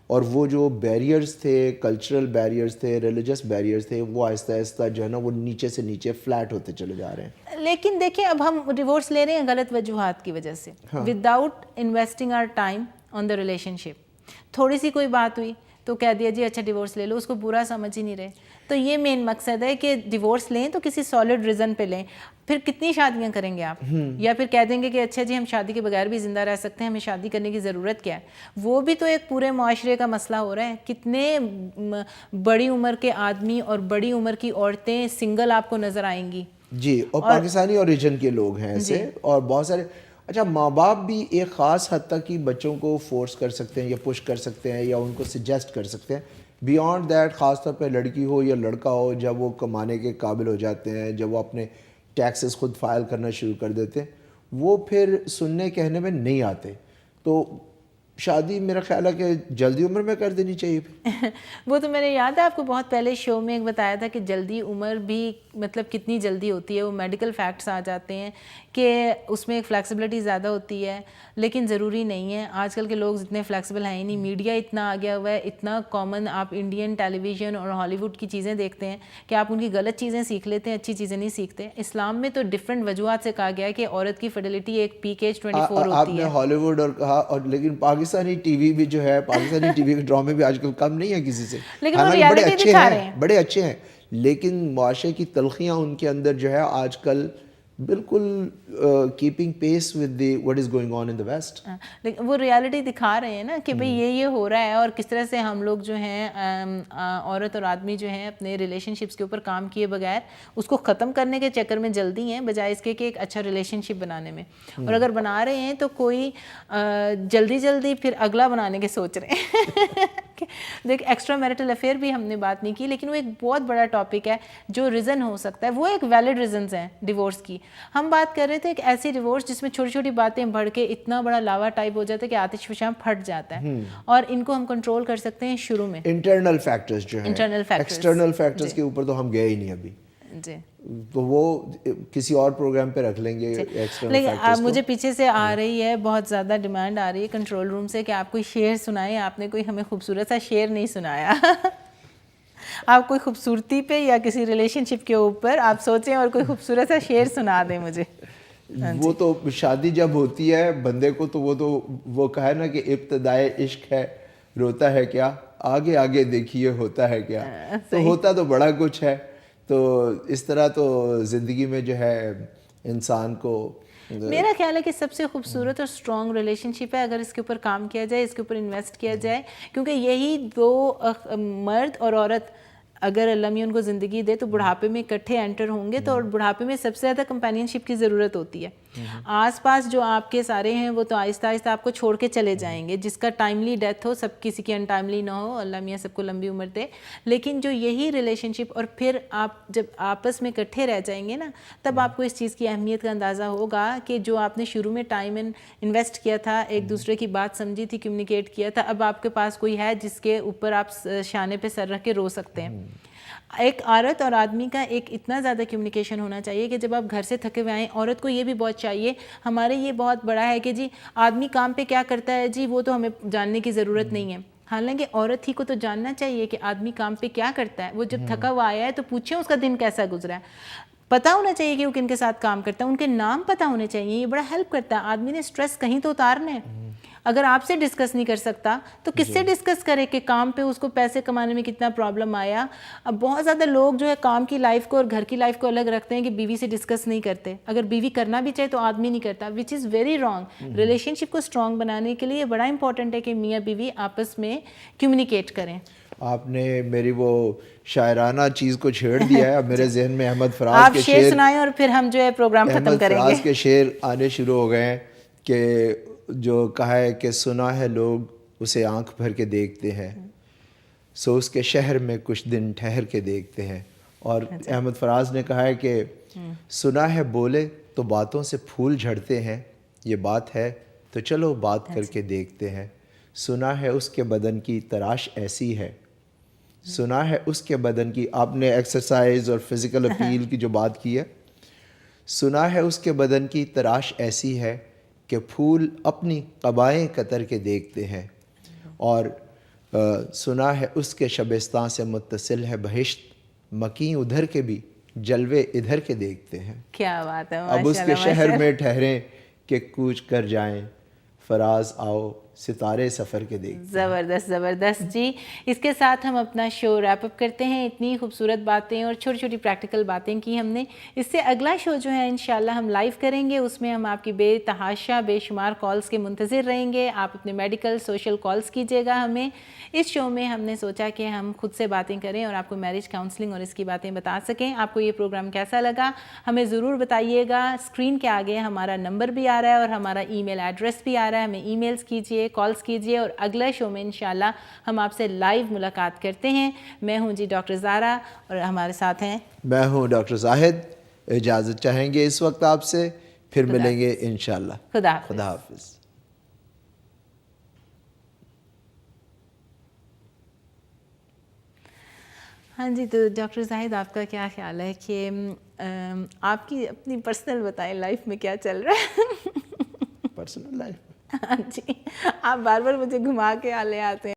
Speaker 2: اور وہ جو بیریئرز تھے، کلچرل بیریئرز تھے، ریلیجس بیریئرز تھے، وہ آہستہ آہستہ جو ہے نا وہ نیچے سے نیچے فلیٹ ہوتے چلے جا رہے ہیں.
Speaker 1: لیکن دیکھیں اب ہم ڈیورس لے رہے ہیں غلط وجوہات کی وجہ سے، without investing our time on the relationship. تھوڑی سی کوئی بات ہوئی تو کہہ دیا جی اچھا ڈیورس لے لو، اس کو برا سمجھ ہی نہیں رہے. تو یہ مین مقصد ہے کہ ڈیورس لیں تو کسی سالڈ ریزن پہ لیں. پھر کتنی شادیاں کریں گے آپ؟ یا پھر کہہ دیں گے کہ اچھا جی ہم شادی کے بغیر بھی زندہ رہ سکتے ہیں، ہمیں شادی کرنے کی ضرورت کیا ہے؟ وہ بھی تو ایک پورے معاشرے کا مسئلہ ہو رہا ہے. کتنے بڑی عمر کے آدمی اور بڑی عمر کی عورتیں سنگل آپ کو نظر آئیں گی.
Speaker 2: جی، اور پاکستانی اوریجن کے لوگ ہیں ایسے، اور بہت سارے. اچھا، ماں باپ بھی ایک خاص حد تک ہی بچوں کو فورس کر سکتے ہیں یا پش کر سکتے ہیں یا ان کو سجیسٹ کر سکتے ہیں. بیانڈ دیٹ، خاص طور پہ لڑکی ہو یا لڑکا ہو، جب وہ کمانے کے قابل ہو جاتے ہیں، جب وہ اپنے ٹیکسز خود فائل کرنا شروع کر دیتے ہیں، وہ پھر سننے کہنے میں نہیں آتے. تو شادی میرا خیال ہے کہ جلدی عمر میں کر دینی چاہیے.
Speaker 1: وہ تو میرے یاد ہے آپ کو بہت پہلے شو میں ایک بتایا تھا کہ جلدی عمر بھی مطلب کتنی جلدی ہوتی ہے. وہ میڈیکل فیکٹس آ جاتے ہیں کہ اس میں ایک فلیکسیبلٹی زیادہ ہوتی ہے، لیکن ضروری نہیں ہے. آج کل کے لوگ اتنے فلیکسیبل ہیں ہی نہیں. میڈیا اتنا آ گیا ہوا ہے، اتنا کامن. آپ انڈین ٹیلی ویژن اور ہالی ووڈ کی چیزیں دیکھتے ہیں کہ آپ ان کی غلط چیزیں سیکھ لیتے ہیں، اچھی چیزیں نہیں سیکھتے. اسلام میں تو ڈفرینٹ وجوہات سے کہا گیا ہے کہ عورت کی فرٹیلٹی ایک پیک ایج 24
Speaker 2: آپ
Speaker 1: ہوتی
Speaker 2: نے
Speaker 1: ہے.
Speaker 2: ہالی ووڈ اور کہا، اور لیکن پاکستانی ٹی وی بھی جو ہے، پاکستانی ٹی وی کے ڈرامے بھی آج کل کم نہیں ہے کسی سے.
Speaker 1: لیکن وہ
Speaker 2: حالانکہ بڑے
Speaker 1: ریالٹی
Speaker 2: اچھے
Speaker 1: دکھا رہے ہیں.
Speaker 2: بڑے اچھے ہیں، لیکن معاشرے کی تلخیاں ان کے اندر جو ہے آج کل بالکل keeping pace with the what is going on in the west.
Speaker 1: لیکن وہ ریالٹی دکھا رہے ہیں نا کہ بھئی یہ ہو رہا ہے، اور کس طرح سے ہم لوگ جو ہیں عورت اور آدمی جو ہیں اپنے ریلیشن شپس کے اوپر کام کیے بغیر اس کو ختم کرنے کے چکر میں جلدی ہیں، بجائے اس کے کہ ایک اچھا ریلیشن شپ بنانے میں. اور اگر بنا رہے ہیں تو کوئی جلدی پھر اگلا بنانے کے سوچ رہے ہیں. دیکھ، ایکسٹرا میرٹل افیئر بھی ہم نے بات نہیں کی، لیکن وہ ایک بہت بڑا ٹاپک ہے جو ریزن ہو سکتا ہے. وہ ایک ویلڈ ریزنز ہیں ڈیورس کی. ہم بات کر رہے تھے ایک ایسی ڈیورس جس میں چھوٹی چھوٹی باتیں بڑھ کے اتنا بڑا لاوا ٹائپ ہو جاتا ہے کہ آتش فشاں پھٹ جاتا ہے، اور ان کو ہم کنٹرول کر سکتے ہیں شروع میں.
Speaker 2: انٹرنل فیکٹرز جو ہیں،
Speaker 1: انٹرنل فیکٹرز،
Speaker 2: ایکسٹرنل فیکٹرز کے اوپر تو ہم گئے ہی نہیں ابھی.
Speaker 1: جی،
Speaker 2: تو وہ کسی اور پروگرام پہ رکھ لیں گے.
Speaker 1: لیکن مجھے پیچھے سے آ رہی ہے، بہت زیادہ ڈیمانڈ آ رہی ہے کنٹرول روم سے کہ آپ کوئی شعر سنائیں. آپ نے کوئی ہمیں خوبصورت سا شعر نہیں سنایا. آپ کوئی خوبصورتی پہ یا کسی ریلیشن شپ کے اوپر آپ سوچیں اور کوئی خوبصورت سا شعر سنا دیں مجھے.
Speaker 2: وہ تو شادی جب ہوتی ہے بندے کو تو وہ کہا ہے نا کہ ابتدائے عشق ہے، روتا ہے کیا، آگے آگے دیکھیے ہوتا ہے کیا. تو ہوتا تو بڑا کچھ ہے. تو اس طرح تو زندگی میں جو ہے انسان کو،
Speaker 1: میرا خیال ہے کہ سب سے خوبصورت اور اسٹرانگ ریلیشن شپ ہے اگر اس کے اوپر کام کیا جائے، اس کے اوپر انویسٹ کیا جائے. کیونکہ یہی دو مرد اور عورت اگر اللہ میاں ان کو زندگی دے تو بڑھاپے میں اکٹھے انٹر ہوں گے. تو بڑھاپے میں سب سے زیادہ کمپینین شپ کی ضرورت ہوتی ہے. آس پاس جو آپ کے سارے ہیں وہ تو آہستہ آہستہ آپ کو چھوڑ کے چلے جائیں گے. جس کا ٹائملی ڈیتھ ہو، سب کسی کی انٹائملی نہ ہو، اللہ میاں سب کو لمبی عمر دے. لیکن جو یہی ریلیشن شپ، اور پھر آپ جب آپس میں اکٹھے رہ جائیں گے نا، تب آپ کو اس چیز کی اہمیت کا اندازہ ہوگا کہ جو آپ نے شروع میں ٹائم انویسٹ کیا تھا، ایک دوسرے کی بات سمجھی تھی، کمیونیکیٹ کیا تھا، اب آپ کے پاس کوئی ہے جس کے اوپر آپ شانے پہ سر رکھ کے رو سکتے ہیں. ایک عورت اور آدمی کا ایک اتنا زیادہ کمیونیکیشن ہونا چاہیے کہ جب آپ گھر سے تھکے ہوئے آئیں. عورت کو یہ بھی بہت چاہیے. ہمارے یہ بہت بڑا ہے کہ جی آدمی کام پہ کیا کرتا ہے جی وہ تو ہمیں جاننے کی ضرورت نہیں ہے. حالانکہ عورت ہی کو تو جاننا چاہیے کہ آدمی کام پہ کیا کرتا ہے. وہ جب تھکا ہوا آیا ہے تو پوچھیں اس کا دن کیسا گزرا ہے. پتہ ہونا چاہیے کہ وہ کن کے ساتھ کام کرتا ہے، ان کے نام پتہ ہونے چاہیے. یہ بڑا ہیلپ کرتا ہے. آدمی نے سٹریس کہیں تو اتارنا ہے. اگر آپ سے ڈسکس نہیں کر سکتا تو کس سے ڈسکس کرے کہ کام پہ اس کو پیسے کمانے میں کتنا پرابلم آیا. اب بہت زیادہ لوگ جو ہے کام کی لائف کو اور گھر کی لائف کو الگ رکھتے ہیں کہ بیوی سے ڈسکس نہیں کرتے. اگر بیوی کرنا بھی چاہے تو آدمی نہیں کرتا، وچ از ویری رانگ. ریلیشن شپ کو اسٹرانگ بنانے کے لیے بڑا امپورٹنٹ ہے کہ میاں بیوی آپس میں کمیونیکیٹ کریں.
Speaker 2: آپ نے میری وہ شاعرانہ چیز کو چھیڑ دیا ہے. اب میرے ذہن میں احمد فراز
Speaker 1: آپ
Speaker 2: کے
Speaker 1: شعر سنائیں اور پھر ہم جو ہے پروگرام ختم کریں گے.
Speaker 2: احمد فراز کے شعر آنے شروع ہو گئے ہیں کہ جو کہا ہے کہ سنا ہے لوگ اسے آنکھ بھر کے دیکھتے ہیں، سو اس کے شہر میں کچھ دن ٹھہر کے دیکھتے ہیں. اور احمد فراز نے کہا ہے کہ سنا ہے بولے تو باتوں سے پھول جھڑتے ہیں، یہ بات ہے تو چلو بات کر کے دیکھتے ہیں. سنا ہے اس کے بدن کی تراش ایسی ہے، سنا ہے اس کے بدن کی. آپ نے ایکسرسائز اور فزیکل اپیل کی جو بات کی ہے، سنا ہے اس کے بدن کی تراش ایسی ہے کہ پھول اپنی قبائیں قطر کے دیکھتے ہیں، اور سنا ہے اس کے شبستان سے متصل ہے بہشت، مکیں ادھر کے بھی جلوے ادھر کے دیکھتے ہیں۔
Speaker 1: کیا بات ہے،
Speaker 2: اب اس کے شہر میں ٹھہریں کہ کوچ کر جائیں، فراز آؤ ستارے سفر کے دیکھتے ہیں۔
Speaker 1: زبردست زبردست جی، اس کے ساتھ ہم اپنا شو ریپ اپ کرتے ہیں۔ اتنی خوبصورت باتیں اور چھوٹی چھوٹی پریکٹیکل باتیں کی ہم نے۔ اس سے اگلا شو جو ہے انشاءاللہ ہم لائیو کریں گے، اس میں ہم آپ کی بے تحاشا بے شمار کالز کے منتظر رہیں گے۔ آپ اپنے میڈیکل سوشل کالز کیجیے گا ہمیں۔ اس شو میں ہم نے سوچا کہ ہم خود سے باتیں کریں اور آپ کو میرج کاؤنسلنگ اور اس کی باتیں بتا سکیں۔ آپ کو یہ پروگرام کیسا لگا ہمیں ضرور بتائیے گا۔ اسکرین کے آگے ہمارا نمبر بھی آ رہا ہے اور ہمارا ای میل ایڈریس بھی آ رہا ہے، ہمیں ای میلز کیجیے، کالز کیجیے، اور اگلے شو میں انشاءاللہ ہم آپ سے لائیو ملاقات کرتے ہیں۔ میں ہوں جی ڈاکٹر زارا اور ہمارے ساتھ ہیں،
Speaker 2: میں ہوں ڈاکٹر زاہد۔ اجازت چاہیں گے اس وقت آپ سے، پھر ملیں گے انشاءاللہ۔
Speaker 1: خدا حافظ۔
Speaker 2: خدا حافظ۔
Speaker 1: ہاں جی، تو ڈاکٹر زاہد آپ کا کیا خیال ہے کہ آپ کی اپنی پرسنل بتائیں لائف میں کیا چل رہا ہے؟
Speaker 2: پرسنل لائف
Speaker 1: ہاں جی، آپ بار بار مجھے گھما کے لے آتے ہیں۔